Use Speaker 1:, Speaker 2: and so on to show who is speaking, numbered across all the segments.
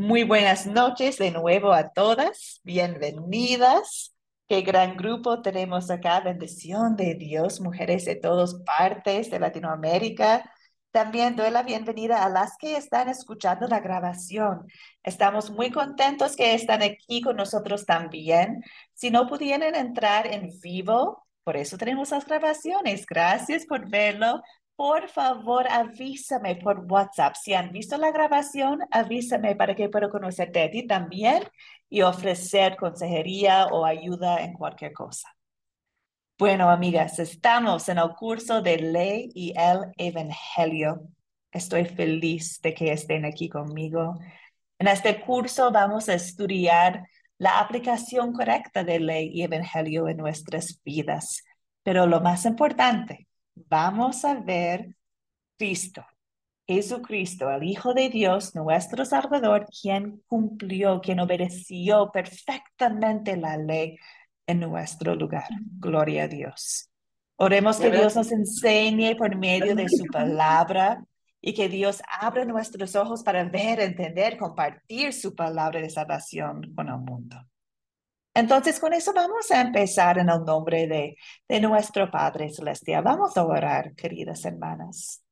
Speaker 1: Muy buenas noches de nuevo a todas. Bienvenidas. Qué gran grupo tenemos acá. Bendición de Dios, mujeres de todas partes de Latinoamérica. También doy la bienvenida a las que están escuchando la grabación. Estamos muy contentos que están aquí con nosotros también. Si no pudieran entrar en vivo, por eso tenemos las grabaciones. Gracias por verlo. Por favor, avísame por WhatsApp. Si han visto la grabación, avísame para que pueda conocerte a ti también y ofrecer consejería o ayuda en cualquier cosa. Bueno, amigas, estamos en el curso de Ley y el Evangelio. Estoy feliz de que estén aquí conmigo. En este curso vamos a estudiar la aplicación correcta de Ley y Evangelio en nuestras vidas. Pero lo más importante, vamos a ver Cristo, Jesucristo, el Hijo de Dios, nuestro Salvador, quien cumplió, quien obedeció perfectamente la ley en nuestro lugar. Gloria a Dios. Oremos que Dios nos enseñe por medio de su palabra y que Dios abra nuestros ojos para ver, entender, compartir su palabra de salvación con el mundo. Entonces, con eso vamos a empezar en el nombre de nuestro Padre Celestial. Vamos a orar, queridas hermanas.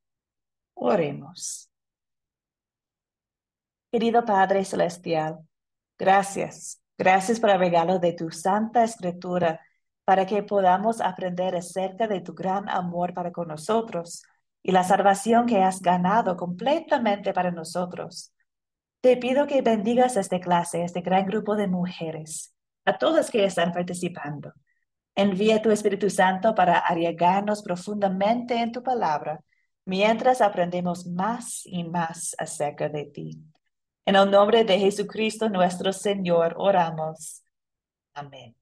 Speaker 1: Oremos. Querido Padre Celestial, gracias. Gracias por el regalo de tu Santa Escritura para que podamos aprender acerca de tu gran amor para con nosotros y la salvación que has ganado completamente para nosotros. Te pido que bendigas esta clase, este gran grupo de mujeres, a todas que están participando. Envía tu Espíritu Santo para arriesgarnos profundamente en tu palabra mientras aprendemos más y más acerca de ti. En el nombre de Jesucristo nuestro Señor, oramos. Amén.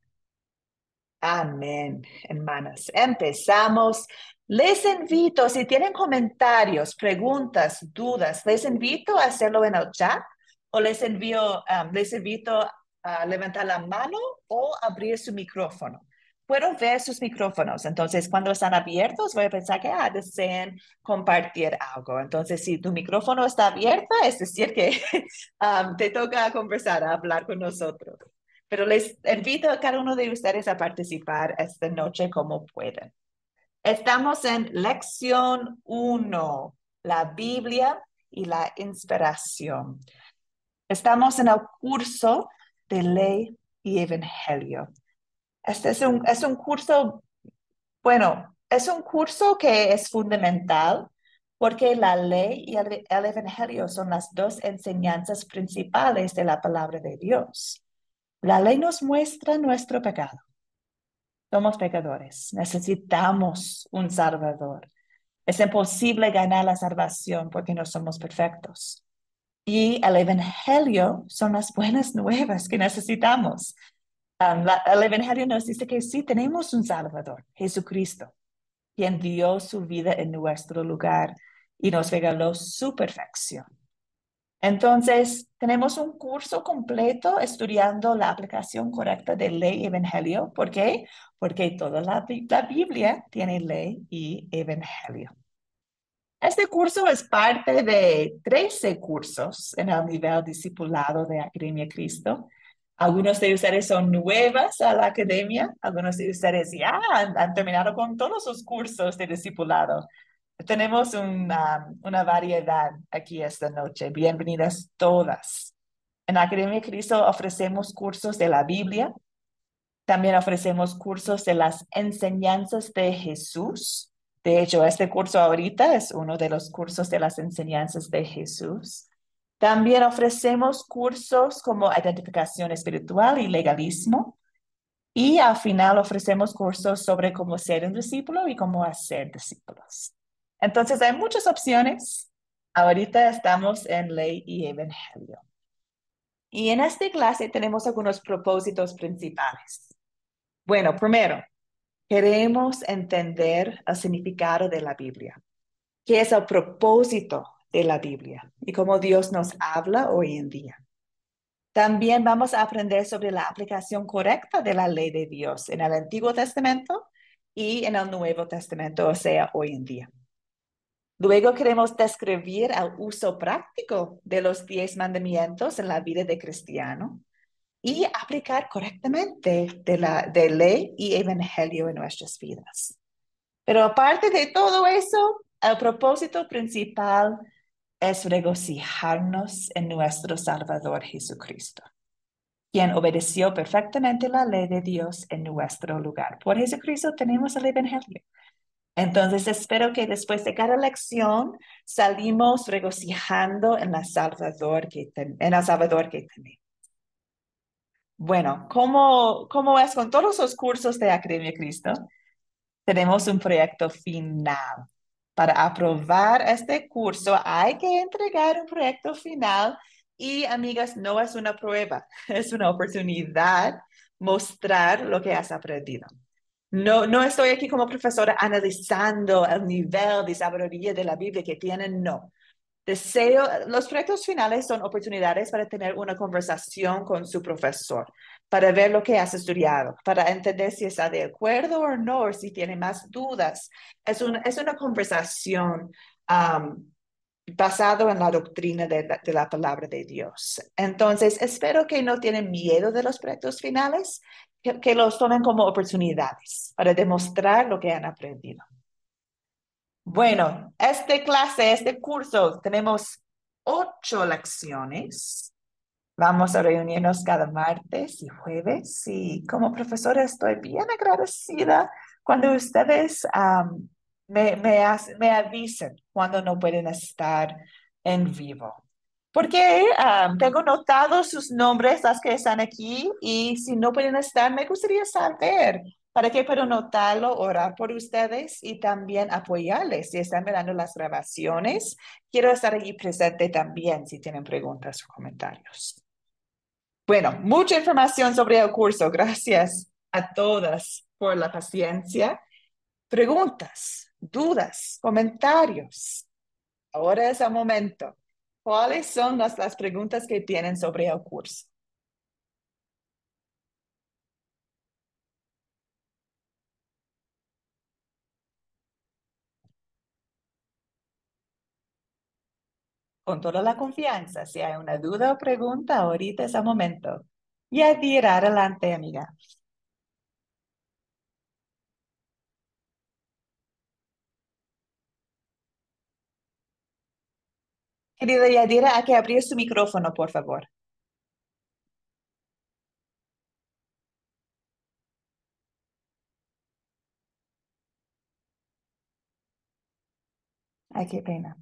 Speaker 1: Amén, hermanas. Empezamos. Les invito, si tienen comentarios, preguntas, dudas, les invito a hacerlo en el chat o les invito a levantar la mano o abrir su micrófono. Puedo ver sus micrófonos, entonces cuando están abiertos voy a pensar que desean compartir algo. Entonces, si tu micrófono está abierto, es decir que te toca conversar, a hablar con nosotros. Pero les invito a cada uno de ustedes a participar esta noche como puedan. Estamos en lección 1, la Biblia y la inspiración. Estamos en el curso de Ley y Evangelio. Este es un curso, bueno, es un curso que es fundamental porque la ley y el Evangelio son las dos enseñanzas principales de la palabra de Dios. La ley nos muestra nuestro pecado. Somos pecadores. Necesitamos un Salvador. Es imposible ganar la salvación porque no somos perfectos. Y el Evangelio son las buenas nuevas que necesitamos. El Evangelio nos dice que sí tenemos un Salvador, Jesucristo, quien dio su vida en nuestro lugar y nos regaló su perfección. Entonces, tenemos un curso completo estudiando la aplicación correcta de ley y evangelio. ¿Por qué? Porque toda la Biblia tiene ley y evangelio. Este curso es parte de 13 cursos en el nivel discipulado de Academia Cristo. Algunos de ustedes son nuevas a la academia, algunos de ustedes ya han terminado con todos los cursos de discipulado. Tenemos una variedad aquí esta noche. Bienvenidas todas. En la Academia Cristo ofrecemos cursos de la Biblia. También ofrecemos cursos de las enseñanzas de Jesús. De hecho, este curso ahorita es uno de los cursos de las enseñanzas de Jesús. También ofrecemos cursos como identificación espiritual y legalismo. Y al final ofrecemos cursos sobre cómo ser un discípulo y cómo hacer discípulos. Entonces, hay muchas opciones. Ahorita estamos en ley y evangelio. Y en esta clase tenemos algunos propósitos principales. Bueno, primero, queremos entender el significado de la Biblia. ¿Qué es el propósito de la Biblia? Y cómo Dios nos habla hoy en día. También vamos a aprender sobre la aplicación correcta de la ley de Dios en el Antiguo Testamento y en el Nuevo Testamento, o sea, hoy en día. Luego queremos describir el uso práctico de los 10 mandamientos en la vida de cristiano y aplicar correctamente de ley y evangelio en nuestras vidas. Pero aparte de todo eso, el propósito principal es regocijarnos en nuestro Salvador Jesucristo, quien obedeció perfectamente la ley de Dios en nuestro lugar. Por Jesucristo tenemos el evangelio. Entonces espero que después de cada lección salimos regocijando en en el Salvador que tenemos. Bueno, ¿cómo es con todos los cursos de Academia Cristo? Tenemos un proyecto final. Para aprobar este curso hay que entregar un proyecto final y, amigas, no es una prueba, es una oportunidad mostrar lo que has aprendido. No, no estoy aquí como profesora analizando el nivel de sabiduría de la Biblia que tienen, no. Los proyectos finales son oportunidades para tener una conversación con su profesor, para ver lo que has estudiado, para entender si está de acuerdo o no, o si tiene más dudas. Es una conversación basado en la doctrina de la palabra de Dios. Entonces, espero que no tienen miedo de los proyectos finales, que los tomen como oportunidades para demostrar lo que han aprendido. Bueno, este curso, tenemos 8 lecciones. Vamos a reunirnos cada martes y jueves y como profesora estoy bien agradecida cuando ustedes me avisen cuando no pueden estar en vivo. Porque tengo notados sus nombres, las que están aquí, y si no pueden estar, me gustaría saber para que puedo notarlo, orar por ustedes y también apoyarles. Si están mirando las grabaciones, quiero estar allí presente también si tienen preguntas o comentarios. Bueno, mucha información sobre el curso. Gracias a todas por la paciencia. Preguntas, dudas, comentarios. Ahora es el momento. ¿Cuáles son las preguntas que tienen sobre el curso? Con toda la confianza, si hay una duda o pregunta, ahorita es el momento. Yadira, adelante, amiga. Querida Yadira, hay que abrir su micrófono, por favor. Ay, qué pena.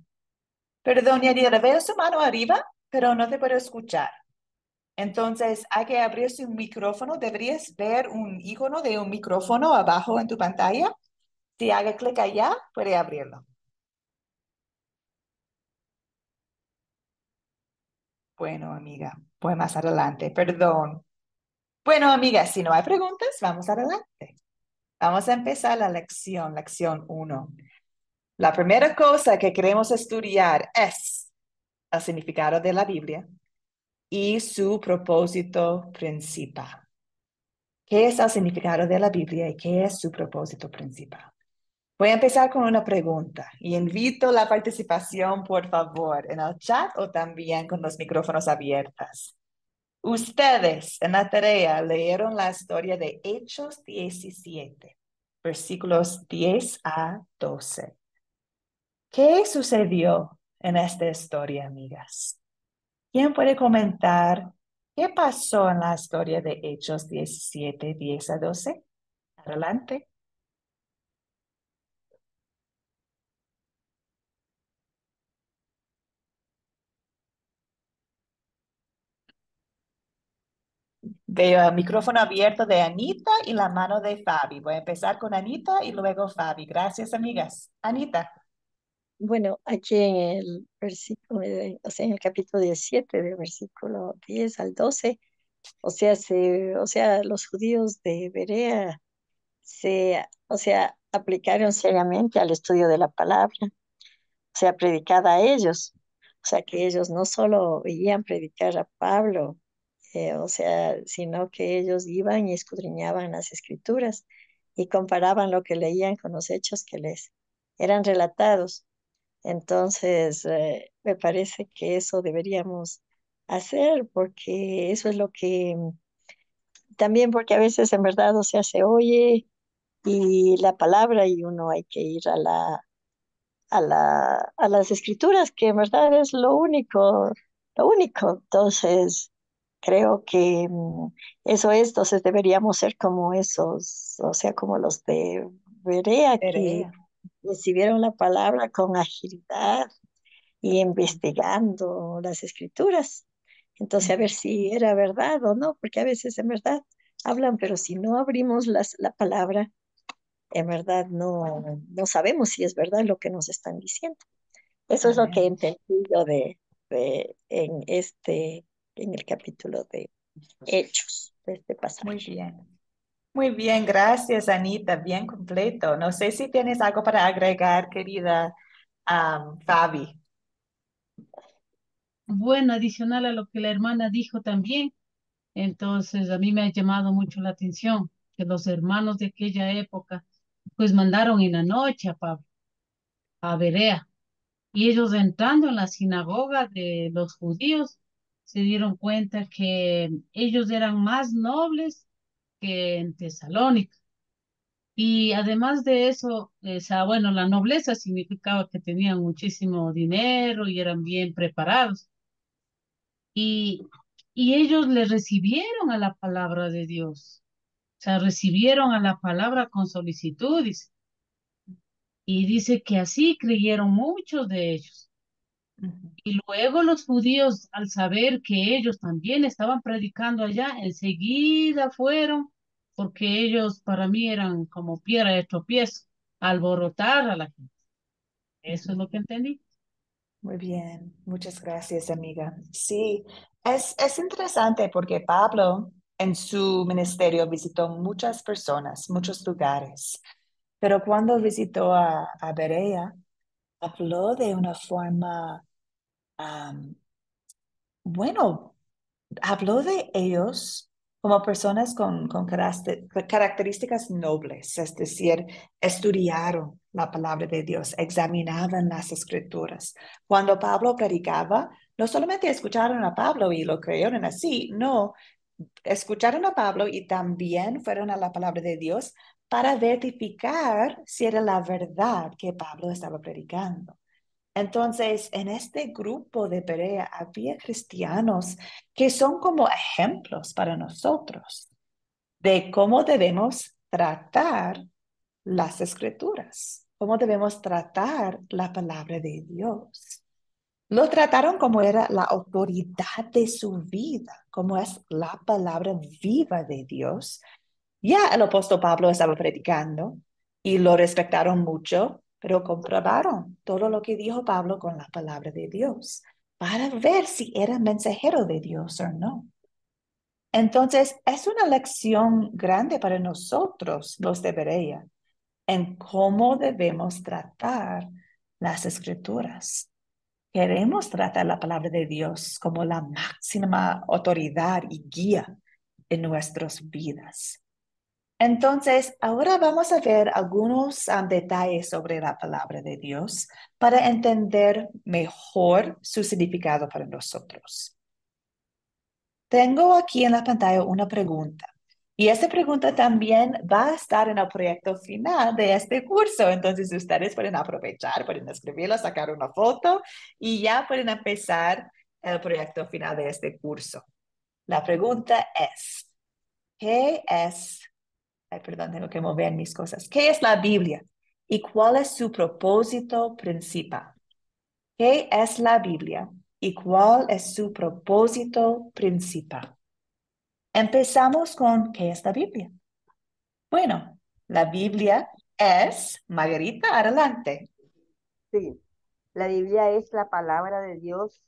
Speaker 1: Perdón, Yadira, veo su mano arriba, pero no te puedo escuchar. Entonces, hay que abrir su micrófono. Deberías ver un icono de un micrófono abajo en tu pantalla. Si haga clic allá, puede abrirlo. Bueno, amiga, pues más adelante, perdón. Bueno, amiga, si no hay preguntas, vamos adelante. Vamos a empezar la lección 1. La primera cosa que queremos estudiar es el significado de la Biblia y su propósito principal. ¿Qué es el significado de la Biblia y qué es su propósito principal? Voy a empezar con una pregunta y invito la participación, por favor, en el chat o también con los micrófonos abiertos. Ustedes en la tarea leyeron la historia de Hechos 17, versículos 10 a 12. ¿Qué sucedió en esta historia, amigas? ¿Quién puede comentar qué pasó en la historia de Hechos 17, 10 a 12? Adelante. Veo el micrófono abierto de Anita y la mano de Fabi. Voy a empezar con Anita y luego Fabi. Gracias, amigas. Anita.
Speaker 2: Bueno, aquí en el versículo, o sea, en el capítulo 17, del versículo 10 al 12, o sea, los judíos de Berea o sea, aplicaron seriamente al estudio de la palabra, o sea, predicada a ellos, o sea, que ellos no solo oían predicar a Pablo, o sea, sino que ellos iban y escudriñaban las escrituras y comparaban lo que leían con los hechos que les eran relatados. Entonces, me parece que eso deberíamos hacer porque eso es lo que, también porque a veces en verdad, o sea, se oye y la palabra y uno hay que ir a las escrituras, que en verdad es lo único, lo único. Entonces, creo que eso es, entonces deberíamos ser como esos, o sea, como los de Berea, que
Speaker 1: Perea.
Speaker 2: recibieron la palabra con agilidad y investigando las escrituras. Entonces, a ver si era verdad o no, porque a veces en verdad hablan, pero si no abrimos la palabra, en verdad no sabemos si es verdad lo que nos están diciendo. Eso es lo que he
Speaker 1: Amén.
Speaker 2: entendido en en el capítulo de Hechos, de este
Speaker 1: Muy
Speaker 2: pasaje.
Speaker 1: bien. Muy bien, gracias, Anita. Bien completo. No sé si tienes algo para agregar, querida Fabi.
Speaker 3: Bueno, adicional a lo que la hermana dijo también, entonces a mí me ha llamado mucho la atención que los hermanos de aquella época pues mandaron en la noche a Pablo a Berea y ellos entrando en la sinagoga de los judíos se dieron cuenta que ellos eran más nobles que en Tesalónica. Y además de eso, o sea, bueno, la nobleza significaba que tenían muchísimo dinero y eran bien preparados. Y, y ellos le recibieron a la palabra de Dios, o sea, recibieron a la palabra con solicitudes. Y dice que así creyeron muchos de ellos.
Speaker 1: Ujú,
Speaker 3: Y luego los judíos, al saber que ellos también estaban predicando allá, enseguida fueron, porque ellos para mí eran como piedra de tropiezo, alborotar a la gente. Eso es
Speaker 1: ujú.
Speaker 3: lo que entendí.
Speaker 1: Muy bien, muchas gracias, amiga. Sí, es interesante porque Pablo en su ministerio visitó muchas personas, muchos lugares, pero cuando visitó a Berea, habló de una forma, am, bueno, habló de ellos como personas con características nobles, es decir, estudiaron la palabra de Dios, examinaban las escrituras. Cuando Pablo predicaba, no solamente escucharon a Pablo y lo creyeron así, no, escucharon a Pablo y también fueron a la palabra de Dios para verificar si era la verdad que Pablo estaba predicando. Entonces, en este grupo de Berea había cristianos que son como ejemplos para nosotros de cómo debemos tratar las escrituras, cómo debemos tratar la palabra de Dios. Lo trataron como era la autoridad de su vida, como es la palabra viva de Dios. Ya el apóstol Pablo estaba predicando y lo respetaron mucho, pero comprobaron todo lo que dijo Pablo con la palabra de Dios para ver si era mensajero de Dios o no. Entonces, es una lección grande para nosotros, los de Berea, en cómo debemos tratar las escrituras. Queremos tratar la palabra de Dios como la máxima autoridad y guía en nuestras vidas. Entonces, ahora vamos a ver algunos detalles sobre la palabra de Dios para entender mejor su significado para nosotros. Tengo aquí en la pantalla una pregunta y esta pregunta también va a estar en el proyecto final de este curso. Entonces, ustedes pueden aprovechar, pueden escribirlo, sacar una foto y ya pueden empezar el proyecto final de este curso. La pregunta es, ¿qué es Ay, perdón, tengo que mover mis cosas. ¿Qué es la Biblia? ¿Y cuál es su propósito principal? ¿Qué es la Biblia? ¿Y cuál es su propósito principal? Empezamos con ¿qué es la Biblia? Bueno, la Biblia es, Margarita, adelante.
Speaker 4: Sí, la Biblia es la palabra de Dios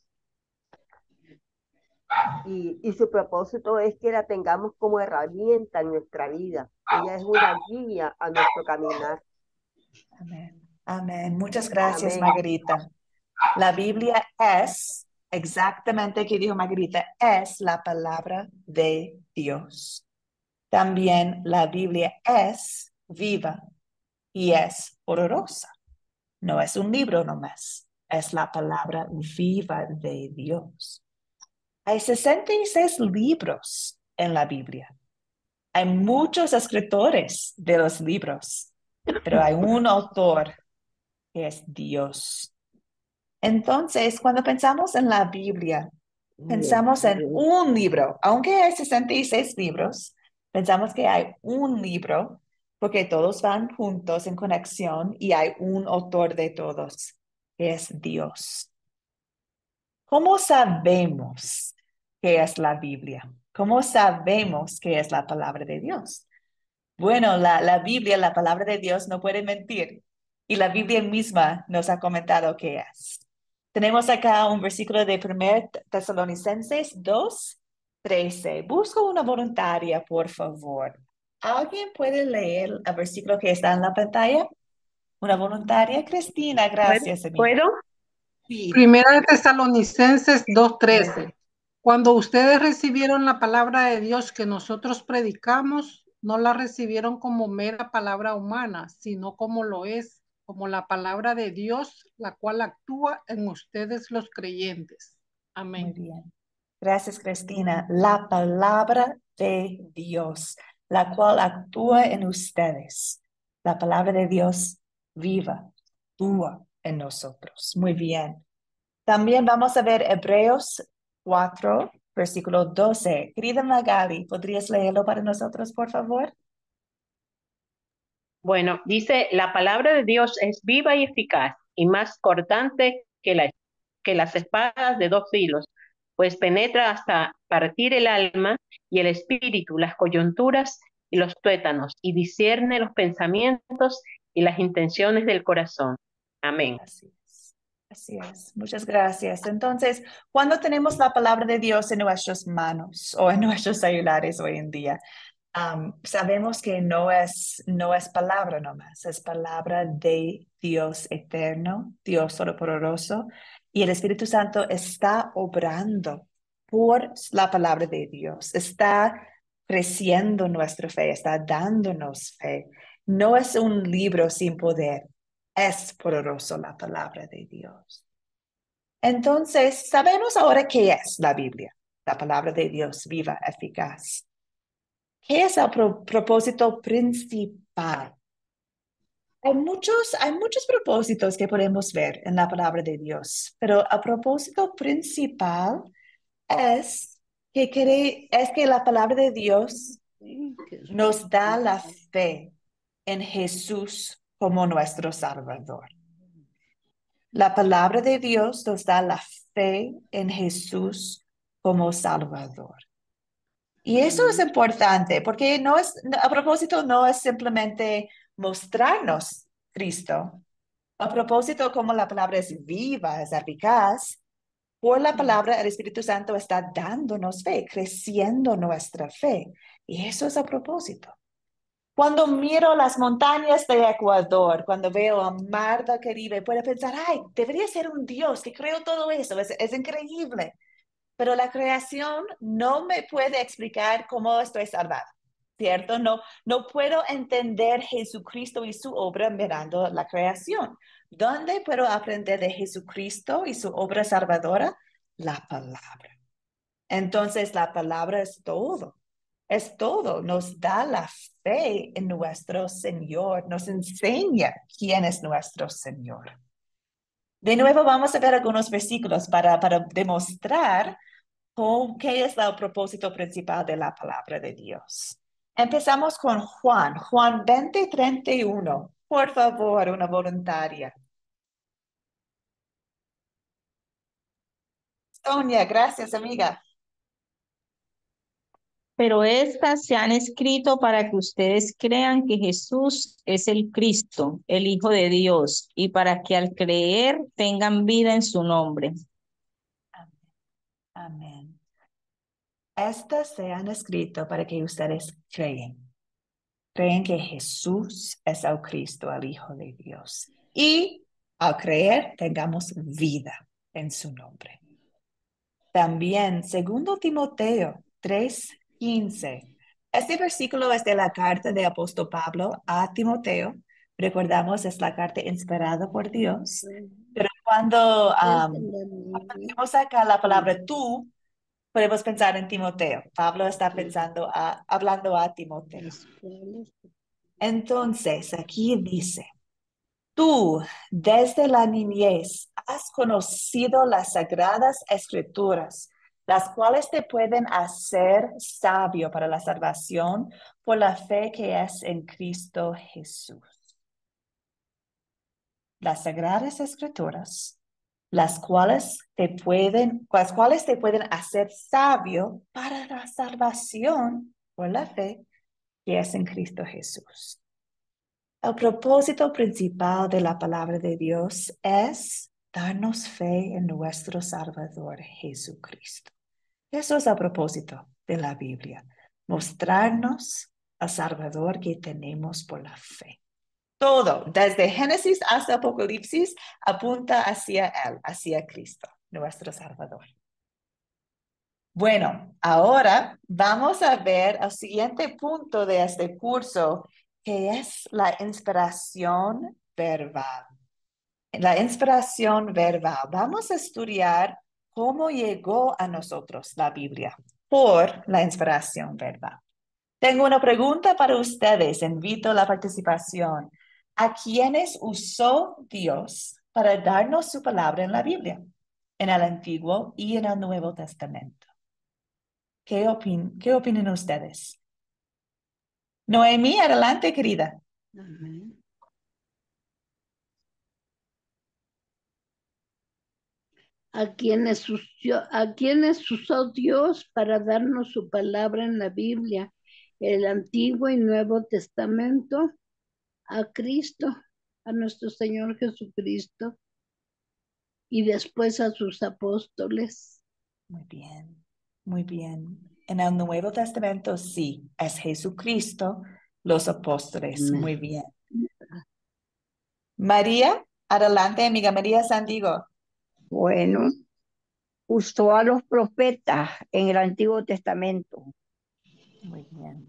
Speaker 4: y su propósito es que la tengamos como herramienta en nuestra vida. Ella es una guía a nuestro caminar.
Speaker 1: Amén. Amén. Muchas gracias,
Speaker 4: Amén.
Speaker 1: Margarita. La Biblia es, exactamente que dijo Margarita, es la palabra de Dios. También la Biblia es viva y es poderosa. No es un libro nomás. es la palabra viva de Dios. Hay 66 libros en la Biblia. Hay muchos escritores de los libros, pero hay un autor que es Dios. Entonces, cuando pensamos en la Biblia, pensamos en un libro. Aunque hay 66 libros, pensamos que hay un libro porque todos van juntos en conexión y hay un autor de todos, que es Dios. ¿Cómo sabemos qué es la Biblia? ¿Cómo sabemos qué es la palabra de Dios? Bueno, la Biblia, la palabra de Dios, no puede mentir. Y la Biblia misma nos ha comentado qué es. Tenemos acá un versículo de 1 Tesalonicenses 2:13. Busco una voluntaria, por favor. ¿Alguien puede leer el versículo que está en la pantalla? Una voluntaria. Cristina,
Speaker 5: ¿Puedo?
Speaker 1: gracias, amiga.
Speaker 5: ¿Puedo?
Speaker 1: Sí.
Speaker 6: Primera de Tesalonicenses 2:13. Cuando ustedes recibieron la palabra de Dios que nosotros predicamos, no la recibieron como mera palabra humana, sino como lo es, como la palabra de Dios, la cual actúa en ustedes los creyentes.
Speaker 1: Muy
Speaker 6: Amén.
Speaker 1: bien. Gracias, Cristina. La palabra de Dios, la cual actúa en ustedes. La palabra de Dios viva, actúa en nosotros. Muy bien. También vamos a ver Hebreos 4, versículo 12. Querida Magali, ¿podrías leerlo para nosotros, por favor?
Speaker 5: Bueno, dice, la palabra de Dios es viva y eficaz y más cortante que las espadas de dos filos, pues penetra hasta partir el alma y el espíritu, las coyunturas y los tuétanos, y discierne los pensamientos y las intenciones del corazón. Amén.
Speaker 1: Así es. Así es. Muchas gracias. Entonces, cuando tenemos la palabra de Dios en nuestras manos o en nuestros celulares hoy en día, sabemos que no es palabra nomás, es palabra de Dios eterno, Dios todopoderoso, y el Espíritu Santo está obrando por la palabra de Dios, está creciendo nuestra fe, está dándonos fe. No es un libro sin poder, es poderoso la palabra de Dios. Entonces, sabemos ahora qué es la Biblia, la palabra de Dios viva, eficaz. ¿Qué es el propósito principal? Hay muchos propósitos que podemos ver en la palabra de Dios, pero el propósito principal es es que la palabra de Dios nos da la fe en Jesús como nuestro Salvador. La palabra de Dios nos da la fe en Jesús como Salvador. Y eso es importante porque a propósito, no es simplemente mostrarnos Cristo. A propósito, como la palabra es viva, es eficaz, por la palabra el Espíritu Santo está dándonos fe, creciendo nuestra fe. Y eso es a propósito. Cuando miro las montañas de Ecuador, cuando veo a Mar del Caribe, puedo pensar, ay, debería ser un Dios que creó todo eso, es increíble. Pero la creación no me puede explicar cómo estoy salvada, ¿cierto? No puedo entender Jesucristo y su obra mirando la creación. ¿Dónde puedo aprender de Jesucristo y su obra salvadora? La palabra. Entonces, la palabra es todo. Nos da la fe en nuestro Señor, nos enseña quién es nuestro Señor. De nuevo, vamos a ver algunos versículos para demostrar ¿qué es el propósito principal de la palabra de Dios? Empezamos con Juan 20:31. Por favor, una voluntaria. Sonia, gracias, amiga.
Speaker 7: Pero estas se han escrito para que ustedes crean que Jesús es el Cristo, el Hijo de Dios, y para que al creer tengan vida en su nombre.
Speaker 1: Amén. Estas se han escrito para que ustedes creen que Jesús es el Cristo, el Hijo de Dios. Y al creer tengamos vida en su nombre. También, segundo Timoteo 3:15. Este versículo es de la carta de apóstol Pablo a Timoteo. Recordamos, es la carta inspirada por Dios. Pero Cuando
Speaker 8: Desde la niñez.
Speaker 1: vemos acá la palabra tú, podemos pensar en Timoteo. Pablo está hablando a Timoteo.
Speaker 8: Las cuales
Speaker 1: Entonces, aquí dice, tú desde la niñez has conocido las sagradas escrituras, las cuales te pueden hacer sabio para la salvación por la fe que es en Cristo Jesús. Las sagradas escrituras, las cuales te pueden hacer sabio para la salvación por la fe que es en Cristo Jesús. El propósito principal de la palabra de Dios es darnos fe en nuestro Salvador Jesucristo. Eso es el propósito de la Biblia, mostrarnos al Salvador que tenemos por la fe. Todo, desde Génesis hasta Apocalipsis, apunta hacia Él, hacia Cristo, nuestro Salvador. Bueno, ahora vamos a ver el siguiente punto de este curso, que es la inspiración verbal. La inspiración verbal. Vamos a estudiar cómo llegó a nosotros la Biblia por la inspiración verbal. Tengo una pregunta para ustedes. Invito a la participación. ¿A quiénes usó Dios para darnos su palabra en la Biblia? En el Antiguo y en el Nuevo Testamento. ¿Qué opinan ustedes? Noemí, adelante, querida.
Speaker 8: Amén. A quienes usó Dios para darnos su palabra en la Biblia, el Antiguo y Nuevo Testamento, a Cristo, a nuestro Señor Jesucristo, y después a sus apóstoles.
Speaker 1: Muy bien, muy bien. En el Nuevo Testamento sí, es Jesucristo, los apóstoles.
Speaker 8: Amén.
Speaker 1: Muy bien. María, adelante, amiga María Sandigo.
Speaker 9: Bueno, usó a los profetas en el Antiguo Testamento.
Speaker 1: Muy bien.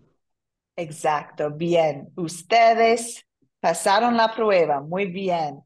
Speaker 1: Exacto, bien. Ustedes pasaron la prueba, muy bien.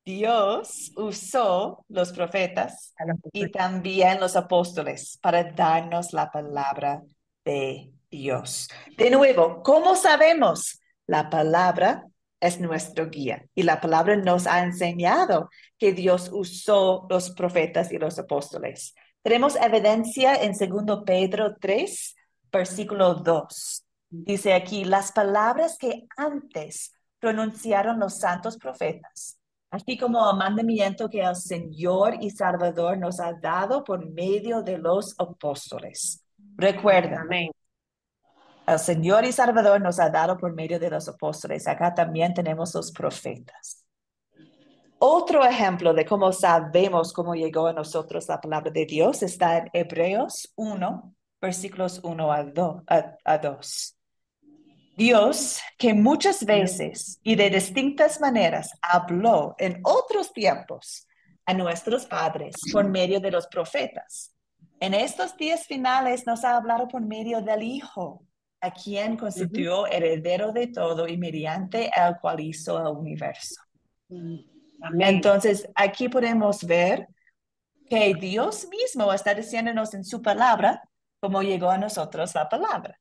Speaker 1: Dios usó los profetas
Speaker 9: A los
Speaker 1: y
Speaker 9: profetas.
Speaker 1: también los apóstoles para darnos la palabra de Dios. De nuevo, ¿cómo sabemos? La palabra es nuestro guía y la palabra nos ha enseñado que Dios usó los profetas y los apóstoles. Tenemos evidencia en 2 Pedro 3, versículo 2. Dice aquí, las palabras que antes pronunciaron los santos profetas, así como el mandamiento que el Señor y Salvador nos ha dado por medio de los apóstoles. Recuerden,
Speaker 5: Amén.
Speaker 1: el Señor y Salvador nos ha dado por medio de los apóstoles. Acá también tenemos los profetas. Otro ejemplo de cómo sabemos cómo llegó a nosotros la palabra de Dios está en Hebreos 1, versículos 1 a 2. Dios, que muchas veces y de distintas maneras habló en otros tiempos a nuestros padres por medio de los profetas, en estos días finales nos ha hablado por medio del Hijo, a quien constituyó heredero de todo y mediante el cual hizo el universo.
Speaker 5: Amén.
Speaker 1: Entonces, aquí podemos ver que Dios mismo está diciéndonos en su palabra cómo llegó a nosotros la palabra.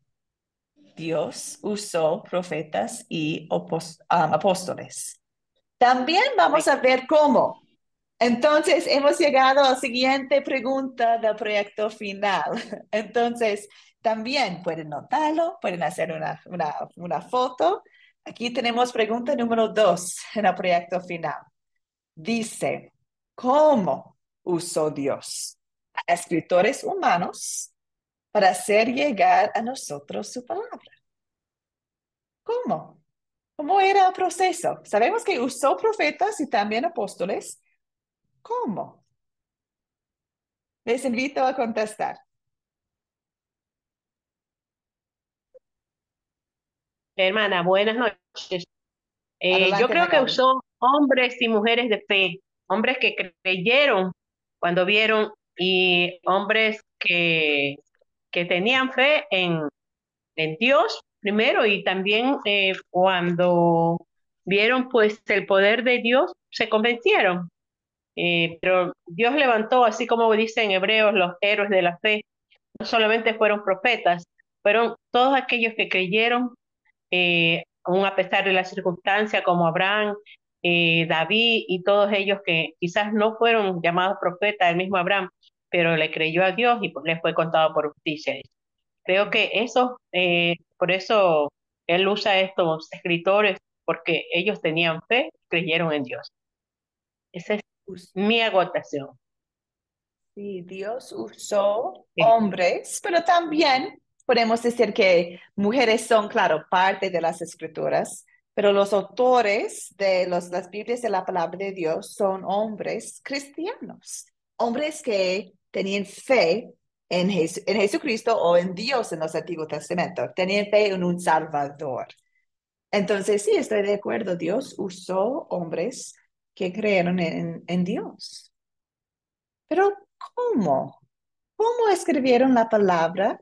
Speaker 1: Dios usó profetas y apóstoles. También vamos a ver cómo. Entonces, hemos llegado a la siguiente pregunta del proyecto final. Entonces, también pueden notarlo, pueden hacer una foto. Aquí tenemos pregunta número 2 en el proyecto final. Dice, ¿cómo usó Dios a escritores humanos para hacer llegar a nosotros su palabra? ¿Cómo? ¿Cómo era el proceso? Sabemos que usó profetas y también apóstoles. ¿Cómo? Les invito a contestar.
Speaker 5: Hermana, buenas noches.
Speaker 1: Adelante,
Speaker 5: Yo creo que
Speaker 1: Magali.
Speaker 5: usó hombres y mujeres de fe, hombres que creyeron cuando vieron y hombres que tenían fe en Dios primero y también cuando vieron pues el poder de Dios, se convencieron. pero Dios levantó, así como dice en Hebreos, los héroes de la fe. No solamente fueron profetas, fueron todos aquellos que creyeron, aún a pesar de la circunstancia, como Abraham, David y todos ellos que quizás no fueron llamados profetas, el mismo Abraham, pero le creyó a Dios y pues le fue contado por justicia. Creo que eso, por eso él usa estos escritores, porque ellos tenían fe, creyeron en Dios. Esa es mi agotación.
Speaker 1: Sí, Dios usó
Speaker 5: Sí.
Speaker 1: hombres, pero también podemos decir que mujeres son, claro, parte de las escrituras, pero los autores de las Biblias de la palabra de Dios son hombres cristianos, hombres que tenían fe en Jesucristo o en Dios en los Antiguos Testamentos, tenían fe en un Salvador. Entonces, sí, estoy de acuerdo, Dios usó hombres que creyeron en Dios. Pero, ¿cómo? ¿Cómo escribieron la palabra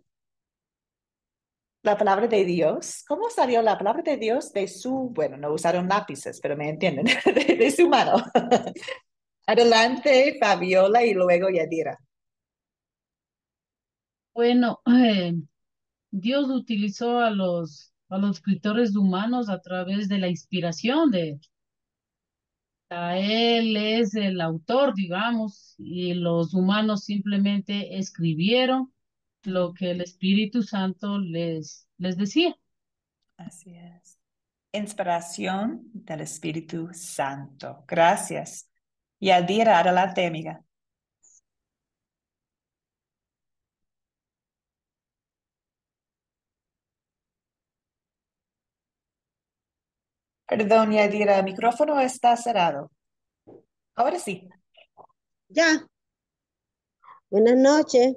Speaker 1: de Dios? ¿Cómo salió la palabra de Dios de su, bueno, no usaron lápices, pero me entienden, de su mano? Adelante, Fabiola, y luego Yadira.
Speaker 3: Bueno, Dios utilizó a los escritores humanos a través de la inspiración de él es el autor, digamos, y los humanos simplemente escribieron lo que el Espíritu Santo les decía.
Speaker 1: Así es. Inspiración del Espíritu Santo. Gracias. Yadira, adelante, amiga. Perdón, Yadira, el micrófono está cerrado. Ahora sí.
Speaker 10: Ya. Buenas noches.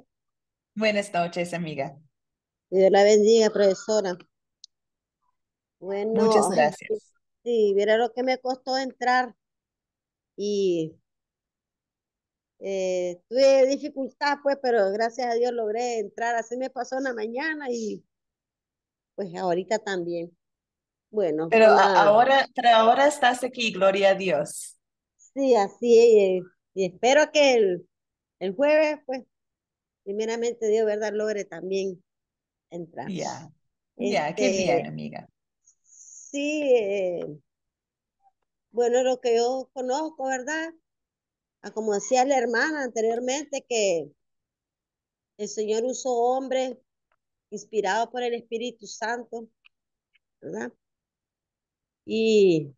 Speaker 1: Buenas noches, amiga.
Speaker 10: Dios la bendiga, profesora.
Speaker 1: Muchas
Speaker 10: Bueno, ay,
Speaker 1: gracias.
Speaker 10: sí, viera lo que me costó entrar y tuve dificultad, pues, pero gracias a Dios logré entrar. Así me pasó en la mañana y pues ahorita también. Bueno,
Speaker 1: Pero
Speaker 10: con la,
Speaker 1: ahora estás aquí, gloria a Dios.
Speaker 10: sí, así es. Y espero que el jueves, pues, primeramente Dios, ¿verdad? Logre también entrar.
Speaker 1: Ya, ya, qué bien,
Speaker 10: Este,
Speaker 1: amiga.
Speaker 10: sí, bueno, lo que yo conozco, ¿verdad? Como decía la hermana anteriormente, que el Señor usó hombres inspirados por el Espíritu Santo, ¿verdad? Y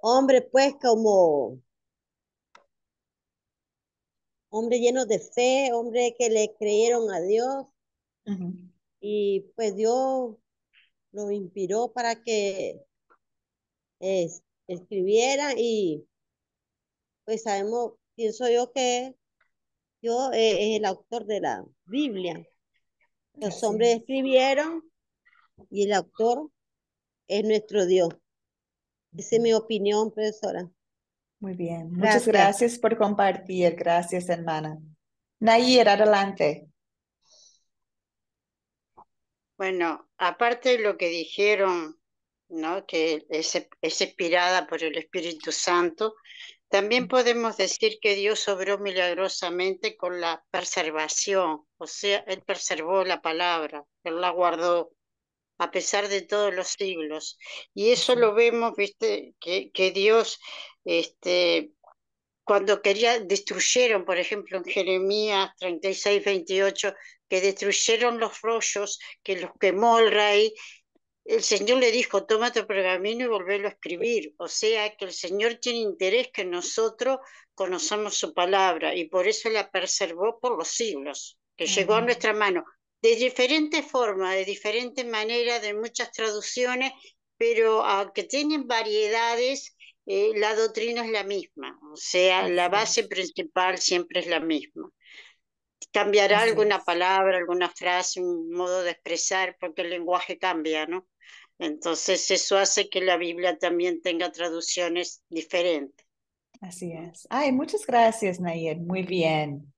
Speaker 10: hombres, pues, como hombres llenos de fe, hombres que le creyeron a Dios,
Speaker 1: Ujú.
Speaker 10: y pues Dios los inspiró para que escribieran, y pues sabemos, pienso yo que Dios es el autor de la Biblia. Los
Speaker 1: Así
Speaker 10: hombres
Speaker 1: es.
Speaker 10: escribieron y el autor es nuestro Dios. Esa es mi opinión, profesora.
Speaker 1: Muy bien. Muchas
Speaker 10: Gracias.
Speaker 1: gracias por compartir. Gracias, hermana. Nayir, adelante.
Speaker 11: Bueno, aparte de lo que dijeron, ¿no? Que es inspirada por el Espíritu Santo, también podemos decir que Dios obró milagrosamente con la preservación, o sea, Él preservó la palabra, Él la guardó a pesar de todos los siglos. Y eso
Speaker 1: Así.
Speaker 11: lo vemos, viste, que Dios, este, cuando destruyeron, por ejemplo, en Jeremías 36, 28, que destruyeron los rollos, que los quemó el rey, el Señor le dijo, toma tu pergamino y volverlo a escribir. O sea que el Señor tiene interés que nosotros conozcamos su palabra y por eso la preservó por los siglos, que llegó a
Speaker 1: Amén.
Speaker 11: nuestra mano de diferentes formas, de diferentes maneras, de muchas traducciones, pero aunque tienen variedades, la doctrina es la misma. O sea, la
Speaker 1: Así
Speaker 11: base
Speaker 1: es.
Speaker 11: principal siempre es la misma. Cambiará
Speaker 1: Así
Speaker 11: alguna
Speaker 1: es.
Speaker 11: palabra, alguna frase, un modo de expresar, porque el lenguaje cambia, ¿no? Entonces eso hace que la Biblia también tenga traducciones diferentes.
Speaker 1: Así es. Ay, muchas gracias, Nayir. Muy bien.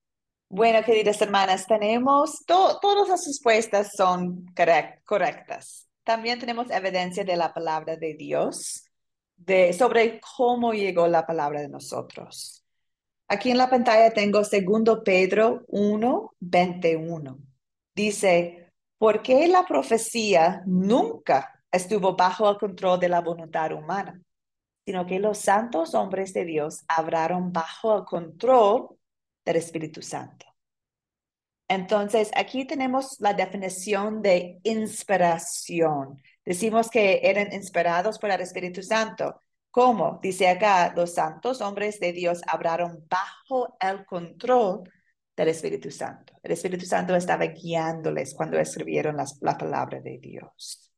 Speaker 1: Bueno, queridas hermanas, tenemos todas las respuestas son correctas. También tenemos evidencia de la palabra de Dios. sobre cómo llegó la palabra de nosotros. Aquí en la pantalla tengo 2 Pedro 1:21. Dice, porque la profecía nunca estuvo bajo el control de la voluntad humana, sino que los santos hombres de Dios obraron bajo el control del Espíritu Santo. Entonces, aquí tenemos la definición de inspiración. Decimos que eran inspirados por el Espíritu Santo. ¿Cómo? Dice acá, los santos hombres de Dios obraron bajo el control del Espíritu Santo. El Espíritu Santo estaba guiándoles cuando escribieron la palabra de Dios.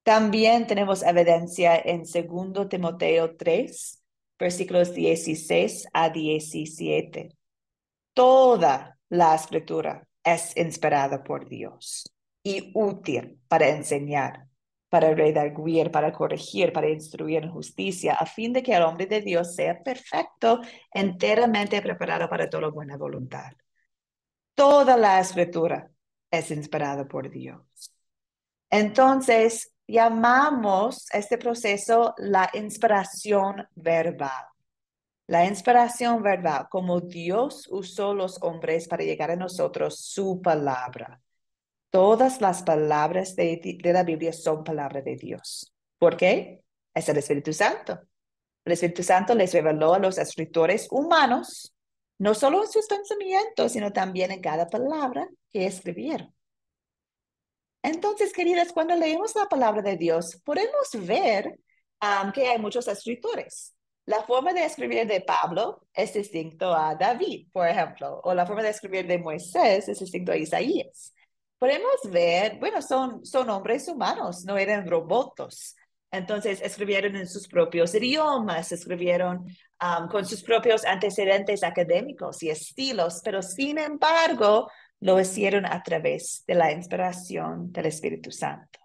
Speaker 1: También tenemos evidencia en 2 Timoteo 3, versículos 16 a 17. Toda la escritura es inspirada por Dios y útil para enseñar, para redarguir, para corregir, para instruir en justicia, a fin de que el hombre de Dios sea perfecto, enteramente preparado para toda buena voluntad. Toda la escritura es inspirada por Dios. Entonces, llamamos este proceso la inspiración verbal. La inspiración verbal, como Dios usó los hombres para llegar a nosotros su palabra. Todas las palabras de la Biblia son palabra de Dios. ¿Por qué? Es el Espíritu Santo. El Espíritu Santo les reveló a los escritores humanos, no solo en sus pensamientos, sino también en cada palabra que escribieron. Entonces, queridas, cuando leemos la palabra de Dios, podemos ver que hay muchos escritores. La forma de escribir de Pablo es distinto a David, por ejemplo, o la forma de escribir de Moisés es distinto a Isaías. Podemos ver, bueno, son hombres humanos, no eran robots. Entonces, escribieron en sus propios idiomas, escribieron con sus propios antecedentes académicos y estilos, pero sin embargo, lo hicieron a través de la inspiración del Espíritu Santo.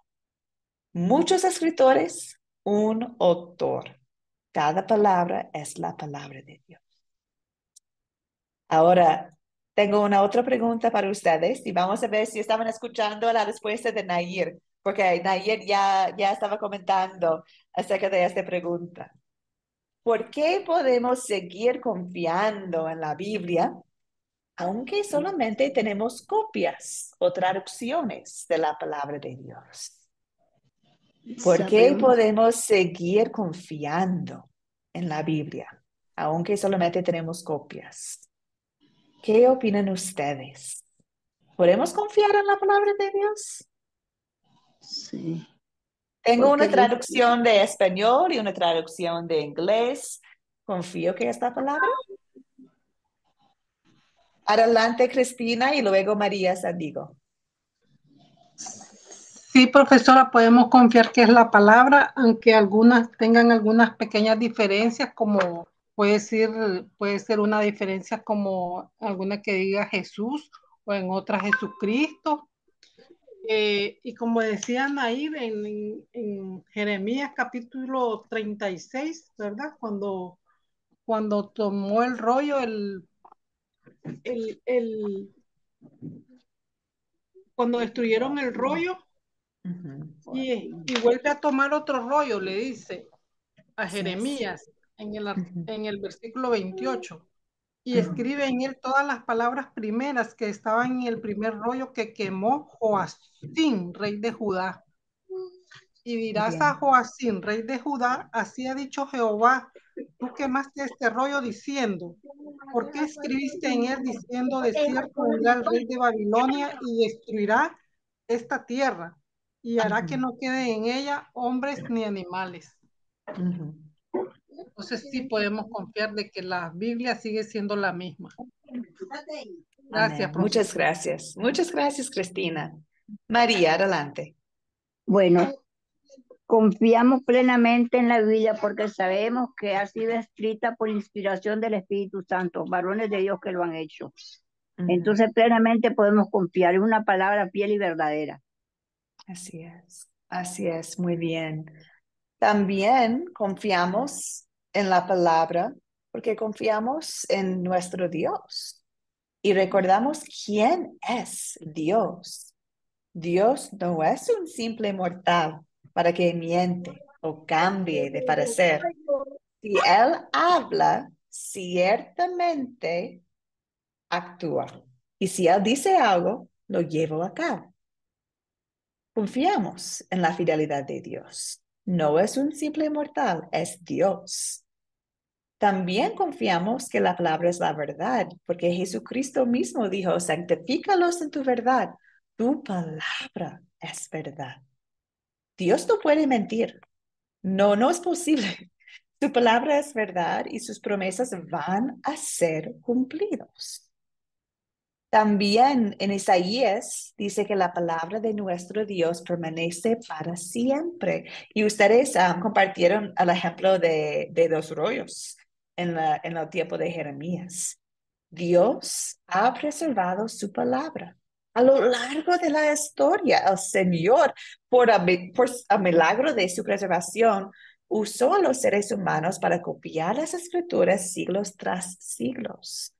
Speaker 1: Muchos escritores, un autor. Cada palabra es la palabra de Dios. Ahora, tengo una otra pregunta para ustedes y vamos a ver si estaban escuchando la respuesta de Nayir, porque Nayir ya estaba comentando acerca de esta pregunta. ¿Por qué podemos seguir confiando en la Biblia aunque solamente tenemos copias o traducciones de la palabra de Dios? ¿Por qué podemos seguir confiando en la Biblia, aunque solamente tenemos copias? ¿Qué opinan ustedes? ¿Podemos confiar en la palabra de Dios?
Speaker 8: Sí.
Speaker 1: Tengo una traducción de español y una traducción de inglés. Confío que esta palabra. Adelante, Cristina, y luego María Sandigo.
Speaker 6: Sí, profesora, podemos confiar que es la palabra, aunque algunas tengan algunas pequeñas diferencias, como puede ser una diferencia como alguna que diga Jesús o en otra Jesucristo. Y como decían ahí en Jeremías capítulo 36, ¿verdad? Cuando tomó el rollo, cuando destruyeron el rollo, y vuelve a tomar otro rollo, le dice a Jeremías en el versículo 28, y escribe en él todas las palabras primeras que estaban en el primer rollo que quemó Joacim, rey de Judá. Y dirás a Joacim, rey de Judá, así ha dicho Jehová, tú quemaste este rollo diciendo, ¿por qué escribiste en él diciendo, de cierto vendrá el rey de Babilonia y destruirá esta tierra, y hará que no queden en ella hombres ni animales? Entonces sí podemos confiar de que la Biblia sigue siendo la misma. Gracias,
Speaker 1: Muchas gracias. Muchas gracias, Cristina. María, adelante.
Speaker 9: Bueno, confiamos plenamente en la Biblia porque sabemos que ha sido escrita por inspiración del Espíritu Santo, varones de Dios que lo han hecho. Entonces plenamente podemos confiar en una palabra fiel y verdadera.
Speaker 1: Así es, muy bien. También confiamos en la palabra porque confiamos en nuestro Dios y recordamos quién es Dios. Dios no es un simple mortal para que miente o cambie de parecer. Si Él habla, ciertamente actúa. Y si Él dice algo, lo llevo a cabo. Confiamos en la fidelidad de Dios. No es un simple mortal, es Dios. También confiamos que la palabra es la verdad, porque Jesucristo mismo dijo, santifícalos en tu verdad. Tu palabra es verdad. Dios no puede mentir. No, no es posible. Su palabra es verdad y sus promesas van a ser cumplidos. También en Isaías dice que la palabra de nuestro Dios permanece para siempre. Y ustedes compartieron el ejemplo de dos rollos en el tiempo de Jeremías. Dios ha preservado su palabra. A lo largo de la historia, el Señor, por el milagro de su preservación, usó a los seres humanos para copiar las escrituras siglos tras siglos.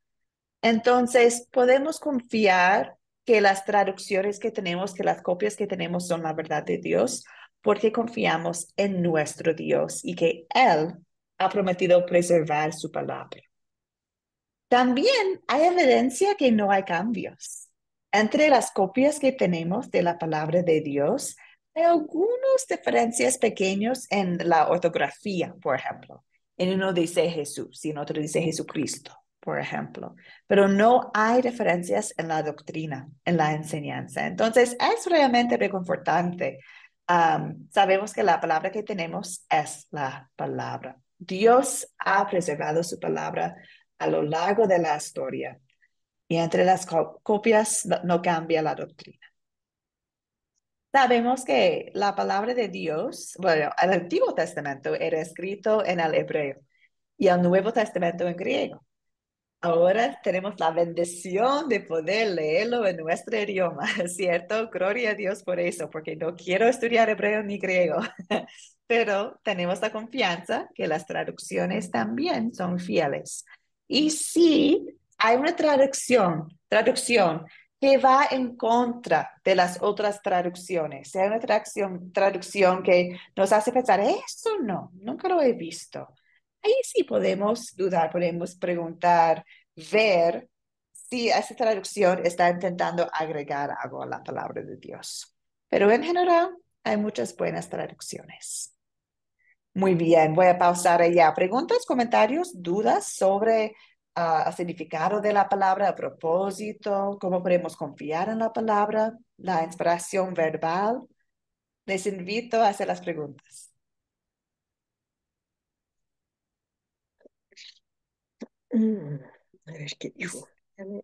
Speaker 1: Entonces, podemos confiar que las traducciones que tenemos, que las copias que tenemos son la verdad de Dios, porque confiamos en nuestro Dios y que Él ha prometido preservar su palabra. También hay evidencia que no hay cambios. Entre las copias que tenemos de la palabra de Dios, hay algunas diferencias pequeñas en la ortografía, por ejemplo. En uno dice Jesús y en otro dice Jesucristo, por ejemplo. Pero no hay diferencias en la doctrina, en la enseñanza. Entonces, es realmente reconfortante. Sabemos que la palabra que tenemos es la palabra. Dios ha preservado su palabra a lo largo de la historia y entre las copias no cambia la doctrina. Sabemos que la palabra de Dios, bueno, el Antiguo Testamento era escrito en el hebreo y el Nuevo Testamento en griego. Ahora tenemos la bendición de poder leerlo en nuestro idioma, ¿cierto? Gloria a Dios por eso, porque no quiero estudiar hebreo ni griego, pero tenemos la confianza que las traducciones también son fieles. Y si hay una traducción que va en contra de las otras traducciones, si hay una traducción que nos hace pensar, eso no, nunca lo he visto. Ahí sí podemos dudar, podemos preguntar, ver si esa traducción está intentando agregar algo a la palabra de Dios. Pero en general hay muchas buenas traducciones. Muy bien, voy a pausar allá. ¿Preguntas, comentarios, dudas sobre el significado de la palabra, el propósito, cómo podemos confiar en la palabra, la inspiración verbal? Les invito a hacer las preguntas.
Speaker 2: A ver qué dijo.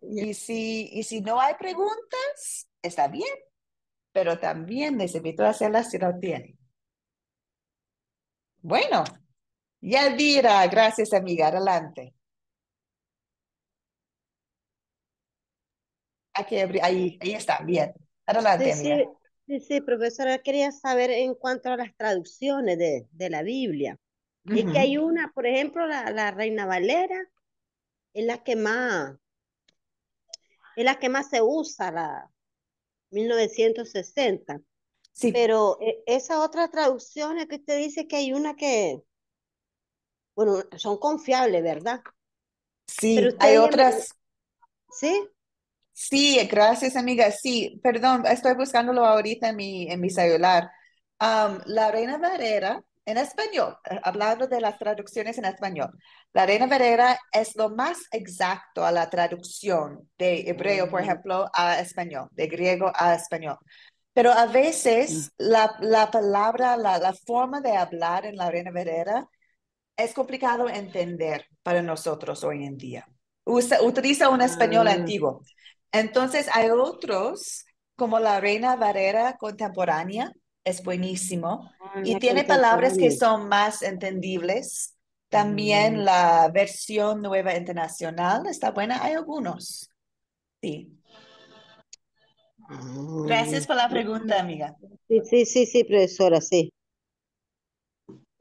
Speaker 1: Y si no hay preguntas, está bien, pero también les invito a hacerlas si no tienen. Bueno, Yadira, gracias amiga, adelante. Ahí está, bien. Adelante, amiga.
Speaker 10: Sí, profesora, quería saber en cuanto a las traducciones de la Biblia. Es que hay una, por ejemplo, la Reina Valera, es la que más se usa, la 1960.
Speaker 1: Sí.
Speaker 10: Pero esa otra traducción es que usted dice que hay una que, bueno, son confiables, ¿verdad?
Speaker 1: Sí,
Speaker 10: pero usted
Speaker 1: hay otras.
Speaker 10: ¿Sí?
Speaker 1: Sí, gracias, amiga. Sí, perdón, estoy buscándolo ahorita en mi celular. La Reina Valera, en español, hablando de las traducciones en español, la Reina Valera es lo más exacto a la traducción de hebreo, por ejemplo, a español, de griego a español. Pero a veces la palabra, la forma de hablar en la Reina Valera es complicado entender para nosotros hoy en día. Utiliza un español antiguo. Entonces hay otros, como la Reina Valera contemporánea, es buenísimo. Y tiene palabras que son más entendibles. También la versión nueva internacional está buena. Hay algunos. Sí. Gracias por la pregunta, amiga.
Speaker 10: Sí, profesora, sí.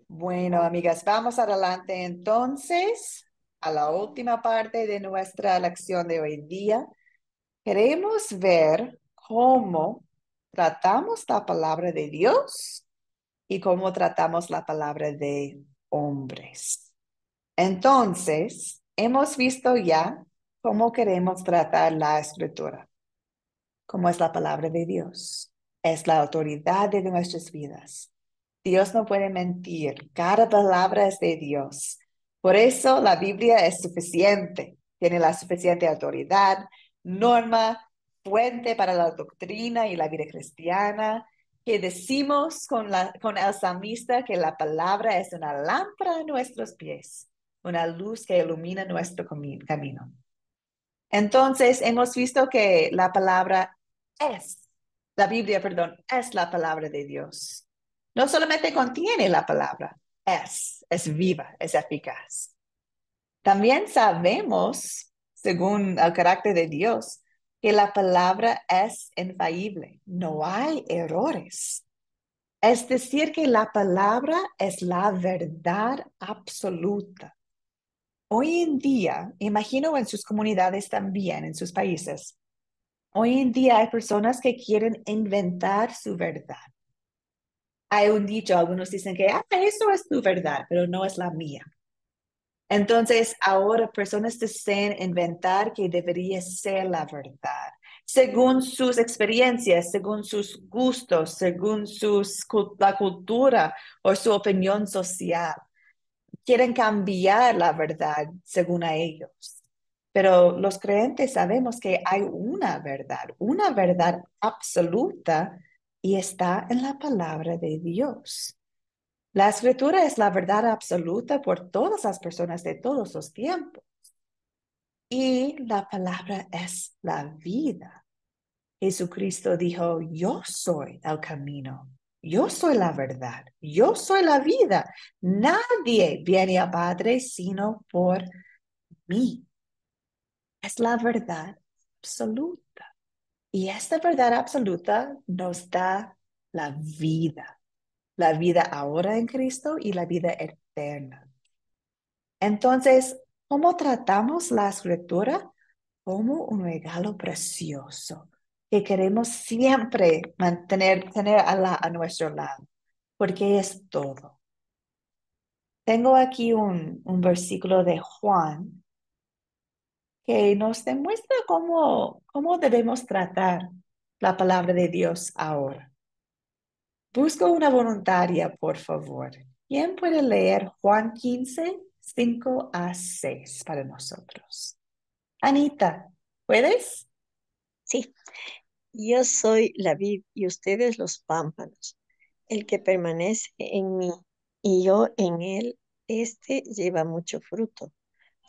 Speaker 1: Bueno, amigas, vamos adelante entonces a la última parte de nuestra lección de hoy día. Queremos ver cómo tratamos la palabra de Dios y cómo tratamos la palabra de hombres. Entonces, hemos visto ya cómo queremos tratar la escritura, cómo es la palabra de Dios. Es la autoridad de nuestras vidas. Dios no puede mentir. Cada palabra es de Dios. Por eso la Biblia es suficiente. Tiene la suficiente autoridad, norma, fuente para la doctrina y la vida cristiana. Que decimos con el salmista que la palabra es una lámpara a nuestros pies, una luz que ilumina nuestro camino. Entonces, hemos visto que la Biblia, perdón, es la palabra de Dios. No solamente contiene la palabra, es viva, es eficaz. También sabemos, según el carácter de Dios, que la palabra es infalible. No hay errores. Es decir, que la palabra es la verdad absoluta. Hoy en día, imagino en sus comunidades también, en sus países, hoy en día hay personas que quieren inventar su verdad. Hay un dicho, algunos dicen que eso es tu verdad, pero no es la mía. Entonces, ahora personas desean inventar que debería ser la verdad, según sus experiencias, según sus gustos, según la cultura o su opinión social. Quieren cambiar la verdad según a ellos. Pero los creyentes sabemos que hay una verdad absoluta y está en la palabra de Dios. La escritura es la verdad absoluta por todas las personas de todos los tiempos. Y la palabra es la vida. Jesucristo dijo, yo soy el camino, yo soy la verdad, yo soy la vida. Nadie viene al Padre sino por mí. Es la verdad absoluta. Y esta verdad absoluta nos da la vida ahora en Cristo y la vida eterna. Entonces, ¿cómo tratamos la escritura? Como un regalo precioso que queremos siempre tener a nuestro lado, porque es todo. Tengo aquí un versículo de Juan que nos demuestra cómo debemos tratar la palabra de Dios ahora. Busco una voluntaria, por favor. ¿Quién puede leer Juan 15, 5 a 6 para nosotros? Anita, ¿puedes?
Speaker 2: Sí, yo soy la vid y ustedes los pámpanos. El que permanece en mí y yo en él, este lleva mucho fruto,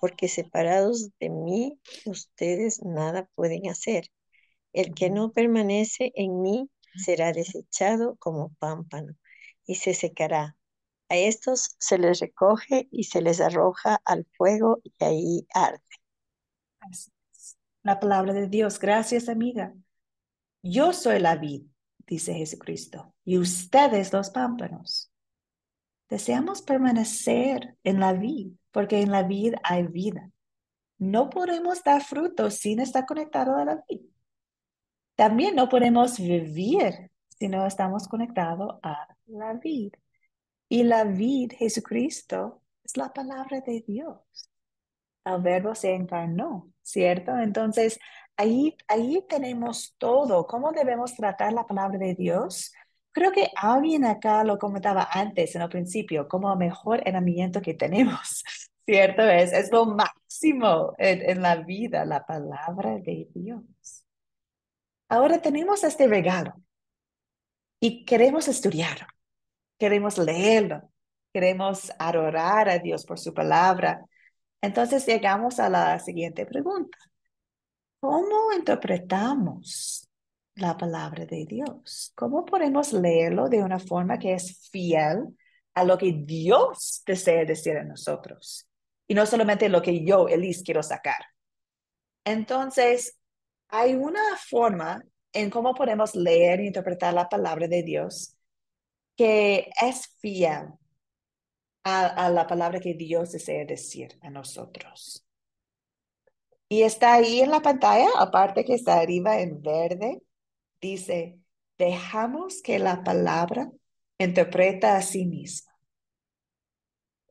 Speaker 2: porque separados de mí, ustedes nada pueden hacer. El que no permanece en mí será desechado como pámpano y se secará. A estos se les recoge y se les arroja al fuego y ahí arde.
Speaker 1: Así es. La palabra de Dios. Gracias, amiga. Yo soy la vid, dice Jesucristo, y ustedes los pámpanos. Deseamos permanecer en la vid, porque en la vid hay vida. No podemos dar frutos sin estar conectados a la vid. También no podemos vivir si no estamos conectados a la vid. Y la vid, Jesucristo, es la palabra de Dios. El verbo se encarnó, ¿cierto? Entonces, ahí tenemos todo. ¿Cómo debemos tratar la palabra de Dios? Creo que alguien acá lo comentaba antes, en el principio, como el mejor herramienta que tenemos, ¿cierto? Es lo máximo en la vida, la palabra de Dios. Ahora tenemos este regalo y queremos estudiarlo, queremos leerlo, queremos adorar a Dios por su palabra. Entonces llegamos a la siguiente pregunta. ¿Cómo interpretamos la palabra de Dios? ¿Cómo podemos leerlo de una forma que es fiel a lo que Dios desea decir a nosotros? Y no solamente lo que yo, Elise, quiero sacar. Entonces, hay una forma en cómo podemos leer e interpretar la palabra de Dios que es fiel a la palabra que Dios desea decir a nosotros. Y está ahí en la pantalla, aparte que está arriba en verde, dice, dejamos que la palabra interpreta a sí misma.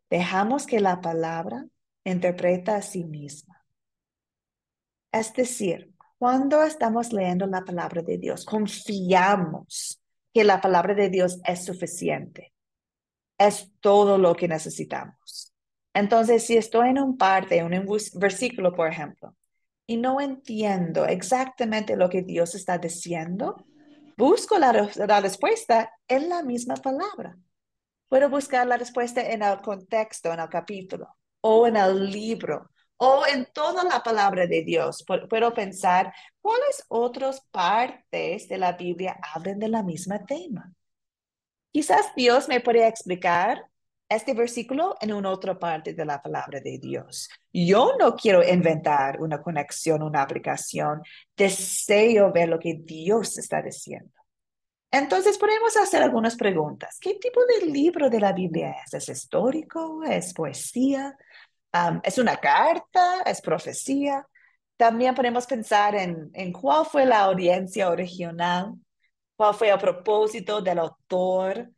Speaker 1: Dejamos que la palabra interpreta a sí misma. Es decir, cuando estamos leyendo la palabra de Dios, confiamos que la palabra de Dios es suficiente. Es todo lo que necesitamos. Entonces, si estoy en un parte, en un versículo, por ejemplo, y no entiendo exactamente lo que Dios está diciendo, busco la respuesta en la misma palabra. Puedo buscar la respuesta en el contexto, en el capítulo, o en el libro, o en toda la palabra de Dios. Puedo pensar cuáles otras partes de la Biblia hablan de la misma tema. Quizás Dios me puede explicar este versículo en una otra parte de la palabra de Dios. Yo no quiero inventar una conexión, una aplicación. Deseo ver lo que Dios está diciendo. Entonces podemos hacer algunas preguntas. ¿Qué tipo de libro de la Biblia es? ¿Es histórico? ¿Es poesía? ¿Es una carta? ¿Es profecía? También podemos pensar en cuál fue la audiencia original, cuál fue el propósito del autor.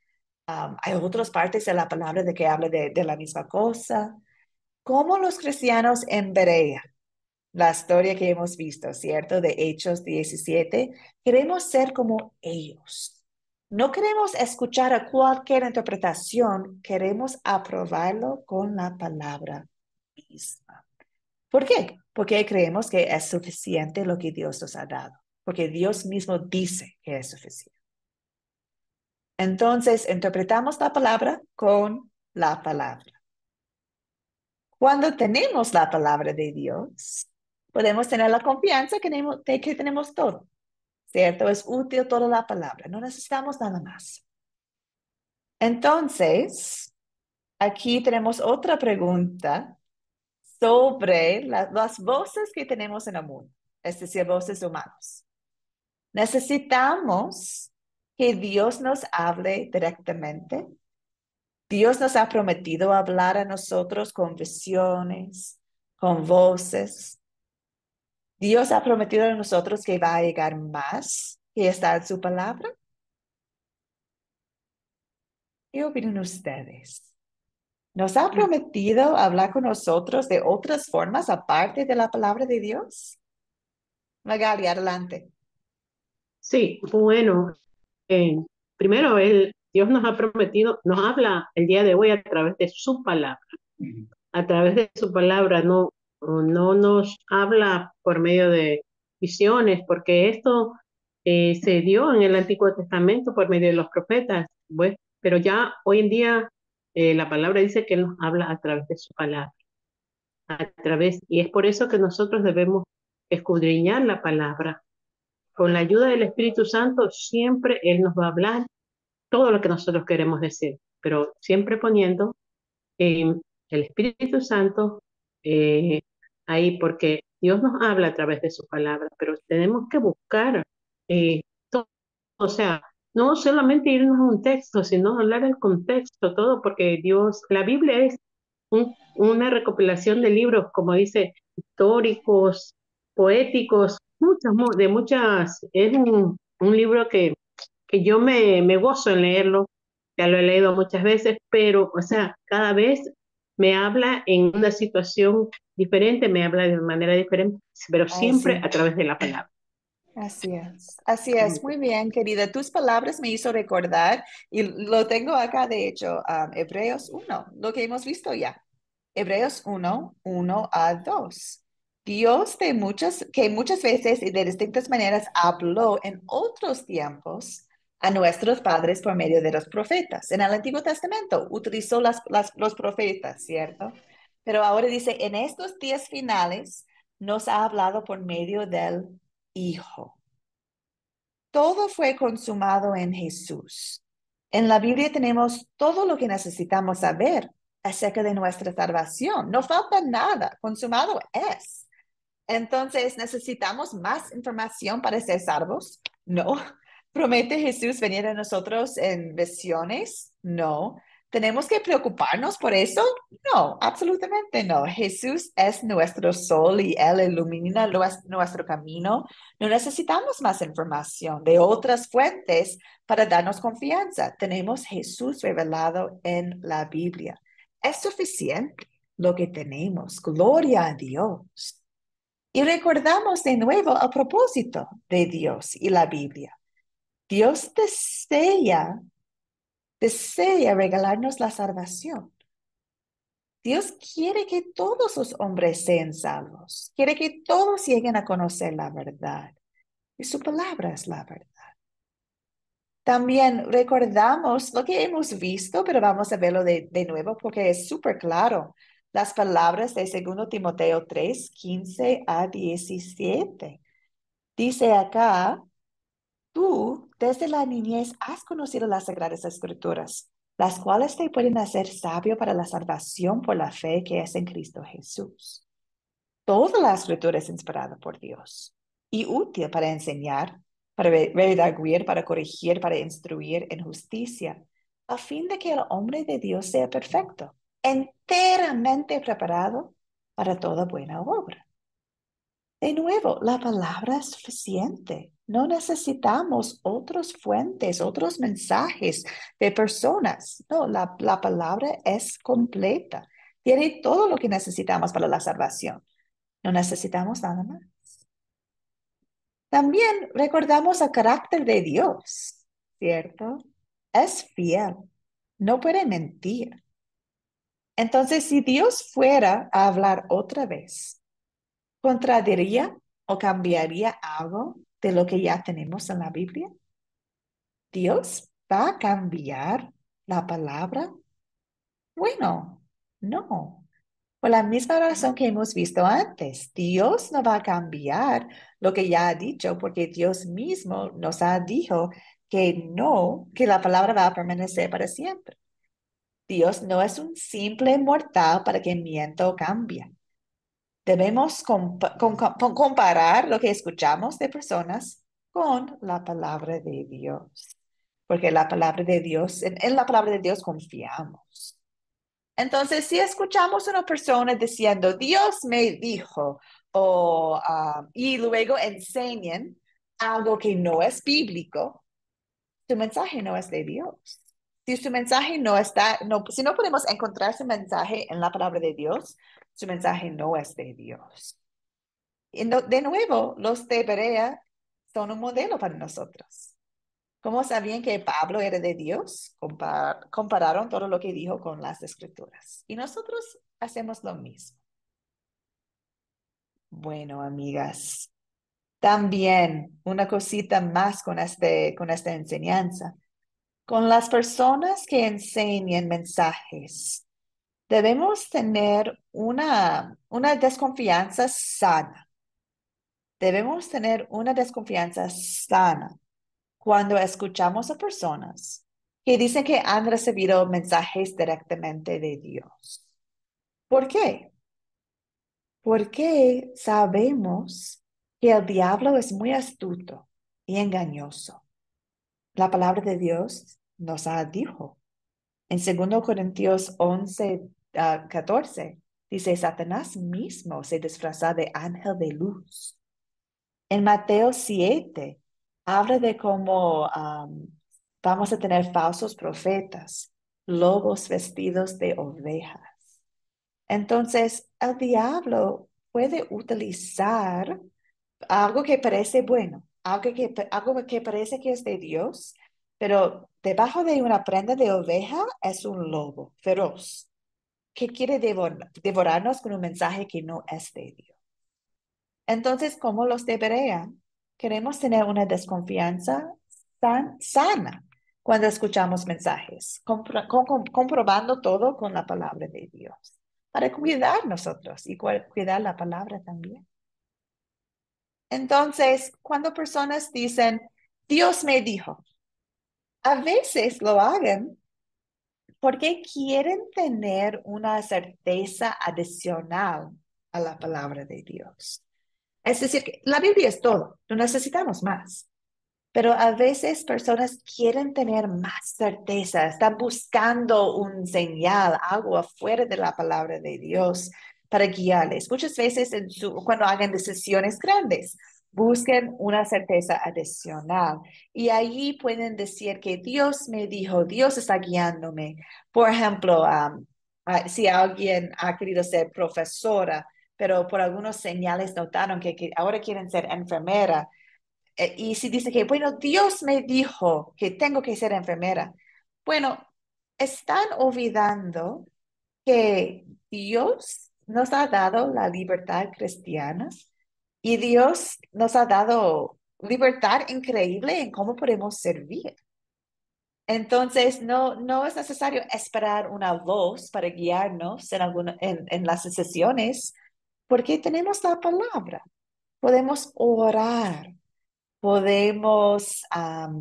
Speaker 1: Hay otras partes de la palabra de que habla de la misma cosa. ¿Cómo los cristianos en Berea, la historia que hemos visto, ¿cierto? De Hechos 17, queremos ser como ellos. No queremos escuchar a cualquier interpretación, queremos aprobarlo con la palabra misma. ¿Por qué? Porque creemos que es suficiente lo que Dios nos ha dado, porque Dios mismo dice que es suficiente. Entonces, interpretamos la palabra con la palabra. Cuando tenemos la palabra de Dios, podemos tener la confianza de que tenemos todo, ¿cierto? Es útil toda la palabra, no necesitamos nada más. Entonces, aquí tenemos otra pregunta sobre las voces que tenemos en el mundo, es decir, voces humanas. Necesitamos que Dios nos hable directamente. Dios nos ha prometido hablar a nosotros con visiones, con voces. Dios ha prometido a nosotros que va a llegar más que está en su palabra. ¿Qué opinan ustedes? ¿Nos ha prometido hablar con nosotros de otras formas aparte de la palabra de Dios? Magali, adelante.
Speaker 5: Sí, bueno, primero Dios nos ha prometido, nos habla el día de hoy a través de su palabra. A través de su palabra no nos habla por medio de visiones, porque esto se dio en el Antiguo Testamento por medio de los profetas, pues, pero ya hoy en día la palabra dice que Él nos habla a través de su palabra. Y es por eso que nosotros debemos escudriñar la palabra. Con la ayuda del Espíritu Santo, siempre Él nos va a hablar todo lo que nosotros queremos decir, pero siempre poniendo el Espíritu Santo ahí, porque Dios nos habla a través de su palabra, pero tenemos que buscar todo, o sea, no solamente irnos a un texto, sino hablar el contexto, todo, porque la Biblia es una recopilación de libros, como dice, históricos, poéticos, es un libro que yo me gozo en leerlo, ya lo he leído muchas veces, pero, o sea, cada vez me habla en una situación diferente, me habla de manera diferente, pero siempre a través de la palabra.
Speaker 1: Así es, muy bien, querida. Tus palabras me hizo recordar, y lo tengo acá, de hecho, Hebreos 1, lo que hemos visto ya. Hebreos 1, 1 a 2. Dios que muchas veces y de distintas maneras habló en otros tiempos a nuestros padres por medio de los profetas. En el Antiguo Testamento utilizó los profetas, ¿cierto? Pero ahora dice, en estos días finales nos ha hablado por medio del Hijo. Todo fue consumado en Jesús. En la Biblia tenemos todo lo que necesitamos saber acerca de nuestra salvación. No falta nada, consumado es. Entonces, ¿necesitamos más información para ser salvos? No. ¿Promete Jesús venir a nosotros en visiones? No. ¿Tenemos que preocuparnos por eso? No, absolutamente no. Jesús es nuestro sol y Él ilumina nuestro camino. No necesitamos más información de otras fuentes para darnos confianza. Tenemos Jesús revelado en la Biblia. Es suficiente lo que tenemos. Gloria a Dios. Y recordamos de nuevo el propósito de Dios y la Biblia. Dios desea regalarnos la salvación. Dios quiere que todos los hombres sean salvos. Quiere que todos lleguen a conocer la verdad. Y su palabra es la verdad. También recordamos lo que hemos visto, pero vamos a verlo de nuevo porque es súper claro. Las palabras de 2 Timoteo 3, 15 a 17. Dice acá, tú desde la niñez has conocido las Sagradas Escrituras, las cuales te pueden hacer sabio para la salvación por la fe que es en Cristo Jesús. Toda la Escritura es inspirada por Dios y útil para enseñar, para redarguir, para corregir, para instruir en justicia, a fin de que el hombre de Dios sea perfecto, enteramente preparado para toda buena obra. De nuevo, la palabra es suficiente. No necesitamos otras fuentes, otros mensajes de personas. No, la palabra es completa. Tiene todo lo que necesitamos para la salvación. No necesitamos nada más. También recordamos el carácter de Dios, ¿cierto? Es fiel. No puede mentir. Entonces, si Dios fuera a hablar otra vez, ¿contradiría o cambiaría algo de lo que ya tenemos en la Biblia? ¿Dios va a cambiar la palabra? Bueno, no. Por la misma razón que hemos visto antes, Dios no va a cambiar lo que ya ha dicho, porque Dios mismo nos ha dicho que no, que la palabra va a permanecer para siempre. Dios no es un simple mortal para que mienta o cambie. Debemos comparar lo que escuchamos de personas con la palabra de Dios, porque la palabra de Dios, en la palabra de Dios confiamos. Entonces, si escuchamos a una persona diciendo, Dios me dijo, y luego enseñan algo que no es bíblico, su mensaje no es de Dios. Si su mensaje no está, si no podemos encontrar su mensaje en la palabra de Dios, su mensaje no es de Dios. Y de nuevo, los de Berea son un modelo para nosotros. ¿Cómo sabían que Pablo era de Dios? Compararon todo lo que dijo con las Escrituras. Y nosotros hacemos lo mismo. Bueno, amigas, también una cosita más con esta enseñanza. Con las personas que enseñan mensajes, debemos tener una desconfianza sana. Debemos tener una desconfianza sana cuando escuchamos a personas que dicen que han recibido mensajes directamente de Dios. ¿Por qué? Porque sabemos que el diablo es muy astuto y engañoso. La palabra de Dios nos ha dicho. En 2 Corintios 11, 14, dice, Satanás mismo se disfraza de ángel de luz. En Mateo 7, habla de cómo vamos a tener falsos profetas, lobos vestidos de ovejas. Entonces, el diablo puede utilizar algo que parece bueno, algo que parece que es de Dios, pero debajo de una prenda de oveja es un lobo feroz que quiere devorarnos con un mensaje que no es de Dios. Entonces, como los de Berea, queremos tener una desconfianza sana cuando escuchamos mensajes, comprobando todo con la palabra de Dios, para cuidar nosotros y cuidar la palabra también. Entonces, cuando personas dicen, Dios me dijo, a veces lo hagan porque quieren tener una certeza adicional a la palabra de Dios. Es decir, que la Biblia es todo, no necesitamos más. Pero a veces personas quieren tener más certeza, están buscando un señal, algo afuera de la palabra de Dios para guiarles. Muchas veces cuando hagan decisiones grandes, busquen una certeza adicional y allí pueden decir que Dios me dijo, Dios está guiándome. Por ejemplo, si alguien ha querido ser profesora, pero por algunos señales notaron que ahora quieren ser enfermera. Y si dice que, bueno, Dios me dijo que tengo que ser enfermera. Bueno, están olvidando que Dios nos ha dado la libertad cristiana y Dios nos ha dado libertad increíble en cómo podemos servir. Entonces, no es necesario esperar una voz para guiarnos en las decisiones, porque tenemos la palabra. Podemos orar, podemos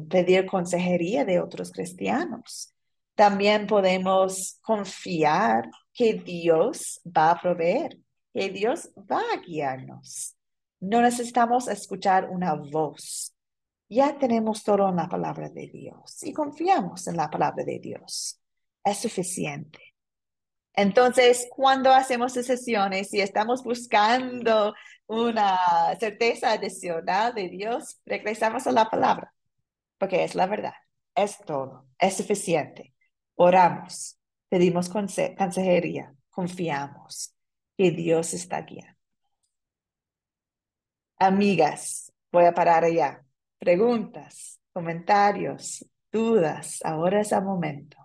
Speaker 1: pedir consejería de otros cristianos. También podemos confiar que Dios va a proveer, que Dios va a guiarnos. No necesitamos escuchar una voz. Ya tenemos todo en la palabra de Dios y confiamos en la palabra de Dios. Es suficiente. Entonces, cuando hacemos decisiones y estamos buscando una certeza adicional de Dios, regresamos a la palabra, porque es la verdad, es todo, es suficiente. Oramos, pedimos consejería, confiamos que Dios está guiando. Amigas, voy a parar allá. Preguntas, comentarios, dudas, ahora es el momento.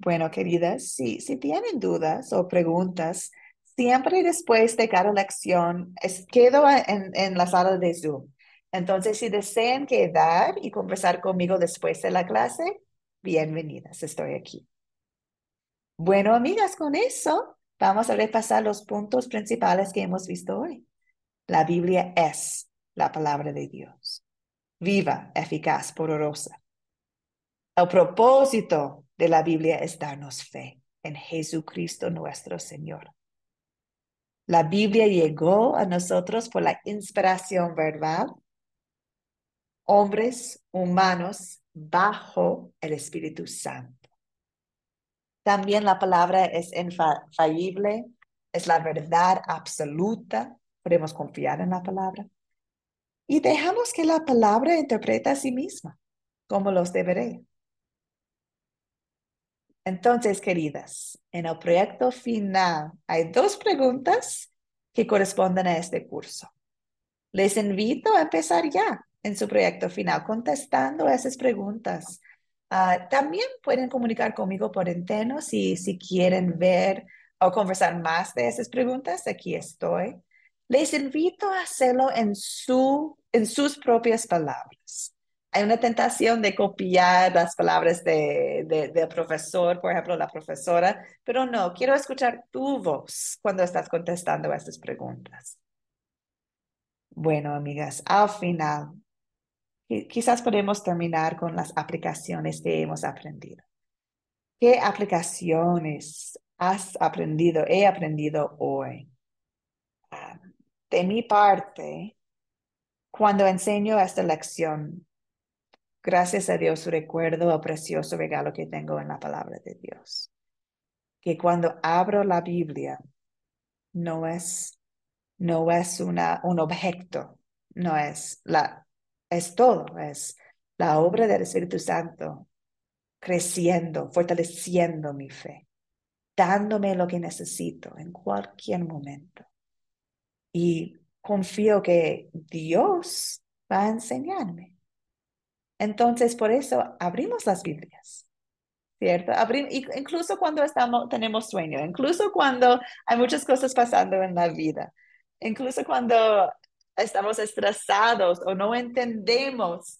Speaker 1: Bueno, queridas, si tienen dudas o preguntas, siempre después de cada lección quedo en la sala de Zoom. Entonces, si desean quedar y conversar conmigo después de la clase, bienvenidas, estoy aquí. Bueno, amigas, con eso vamos a repasar los puntos principales que hemos visto hoy. La Biblia es la palabra de Dios, viva, eficaz, poderosa. El propósito de la Biblia es darnos fe en Jesucristo nuestro Señor. La Biblia llegó a nosotros por la inspiración verbal, hombres humanos bajo el Espíritu Santo. También la palabra es infalible, es la verdad absoluta, podemos confiar en la palabra. Y dejamos que la palabra interprete a sí misma, como los deberé. Entonces, queridas, en el proyecto final hay 2 preguntas que corresponden a este curso. Les invito a empezar ya en su proyecto final contestando esas preguntas. También pueden comunicar conmigo por interno si quieren ver o conversar más de esas preguntas. Aquí estoy. Les invito a hacerlo en sus propias palabras. Hay una tentación de copiar las palabras del profesor, por ejemplo, la profesora, pero no, quiero escuchar tu voz cuando estás contestando a estas preguntas. Bueno, amigas, al final, quizás podemos terminar con las aplicaciones que hemos aprendido. ¿Qué aplicaciones he aprendido hoy? De mi parte, cuando enseño esta lección, gracias a Dios recuerdo el precioso regalo que tengo en la palabra de Dios. Que cuando abro la Biblia, no es un objeto, es todo, es la obra del Espíritu Santo creciendo, fortaleciendo mi fe, dándome lo que necesito en cualquier momento. Y confío que Dios va a enseñarme. Entonces, por eso abrimos las Biblias, ¿cierto? Incluso cuando tenemos sueño, incluso cuando hay muchas cosas pasando en la vida, incluso cuando estamos estresados o no entendemos,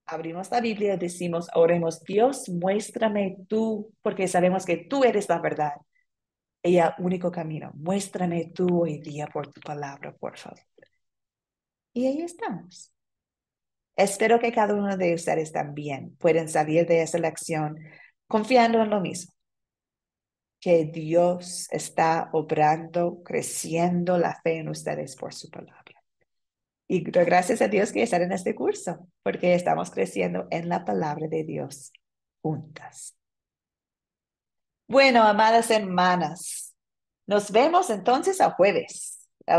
Speaker 1: abrimos la Biblia y decimos, oremos, Dios, muéstrame tú, porque sabemos que tú eres la verdad y el único camino. Muéstrame tú hoy día por tu palabra, por favor. Y ahí estamos. Espero que cada uno de ustedes también puedan salir de esa lección confiando en lo mismo, que Dios está obrando, creciendo la fe en ustedes por su palabra. Y gracias a Dios que están en este curso, porque estamos creciendo en la palabra de Dios juntas. Bueno, amadas hermanas, nos vemos entonces el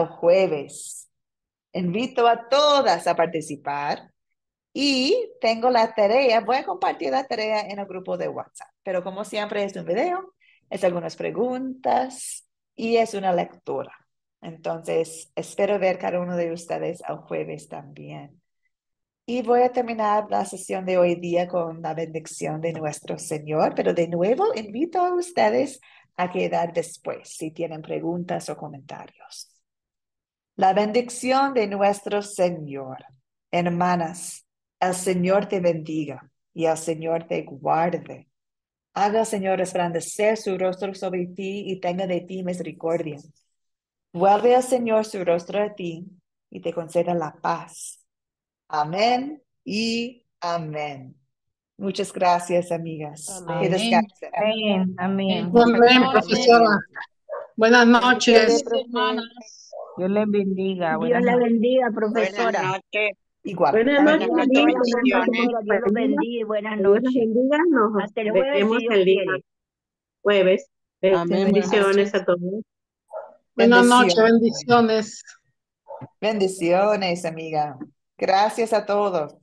Speaker 1: jueves. Invito a todas a participar y tengo la tarea, voy a compartir la tarea en el grupo de WhatsApp, pero como siempre es un video, es algunas preguntas y es una lectura. Entonces, espero ver cada uno de ustedes el jueves también. Y voy a terminar la sesión de hoy día con la bendición de nuestro Señor, pero de nuevo invito a ustedes a quedar después si tienen preguntas o comentarios. La bendición de nuestro Señor. Hermanas, el Señor te bendiga y el Señor te guarde. Haga el Señor resplandecer su rostro sobre ti y tenga de ti misericordia. Vuelve al Señor su rostro a ti y te conceda la paz. Amén y amén. Muchas gracias, amigas.
Speaker 4: Amén.
Speaker 1: Que descansen.
Speaker 7: Amén, amén.
Speaker 6: Amén, profesora. Buenas noches.
Speaker 4: Bendiciones, profe.
Speaker 3: Hermanas.
Speaker 7: Dios les bendiga.
Speaker 9: Dios
Speaker 7: Buenas
Speaker 9: la
Speaker 7: noches.
Speaker 9: bendiga,
Speaker 11: Buenas
Speaker 9: profesora.
Speaker 11: noches.
Speaker 1: Igual.
Speaker 12: Buenas
Speaker 9: Buenas
Speaker 12: noches,
Speaker 11: Buenas
Speaker 9: noches,
Speaker 11: noches,
Speaker 12: amigas.
Speaker 11: bendiciones.
Speaker 9: profesora. Dios los bendiga y buenas
Speaker 12: Dios las
Speaker 9: noches.
Speaker 12: bendiga. Nos
Speaker 9: Hasta el jueves,
Speaker 12: vemos
Speaker 9: si Dios
Speaker 12: el día
Speaker 9: quiere.
Speaker 12: jueves.
Speaker 4: Amén.
Speaker 12: Bendiciones a todos.
Speaker 6: Buenas noches,
Speaker 1: Bendiciones.
Speaker 6: bendiciones.
Speaker 1: Bendiciones, amiga. Gracias a todos.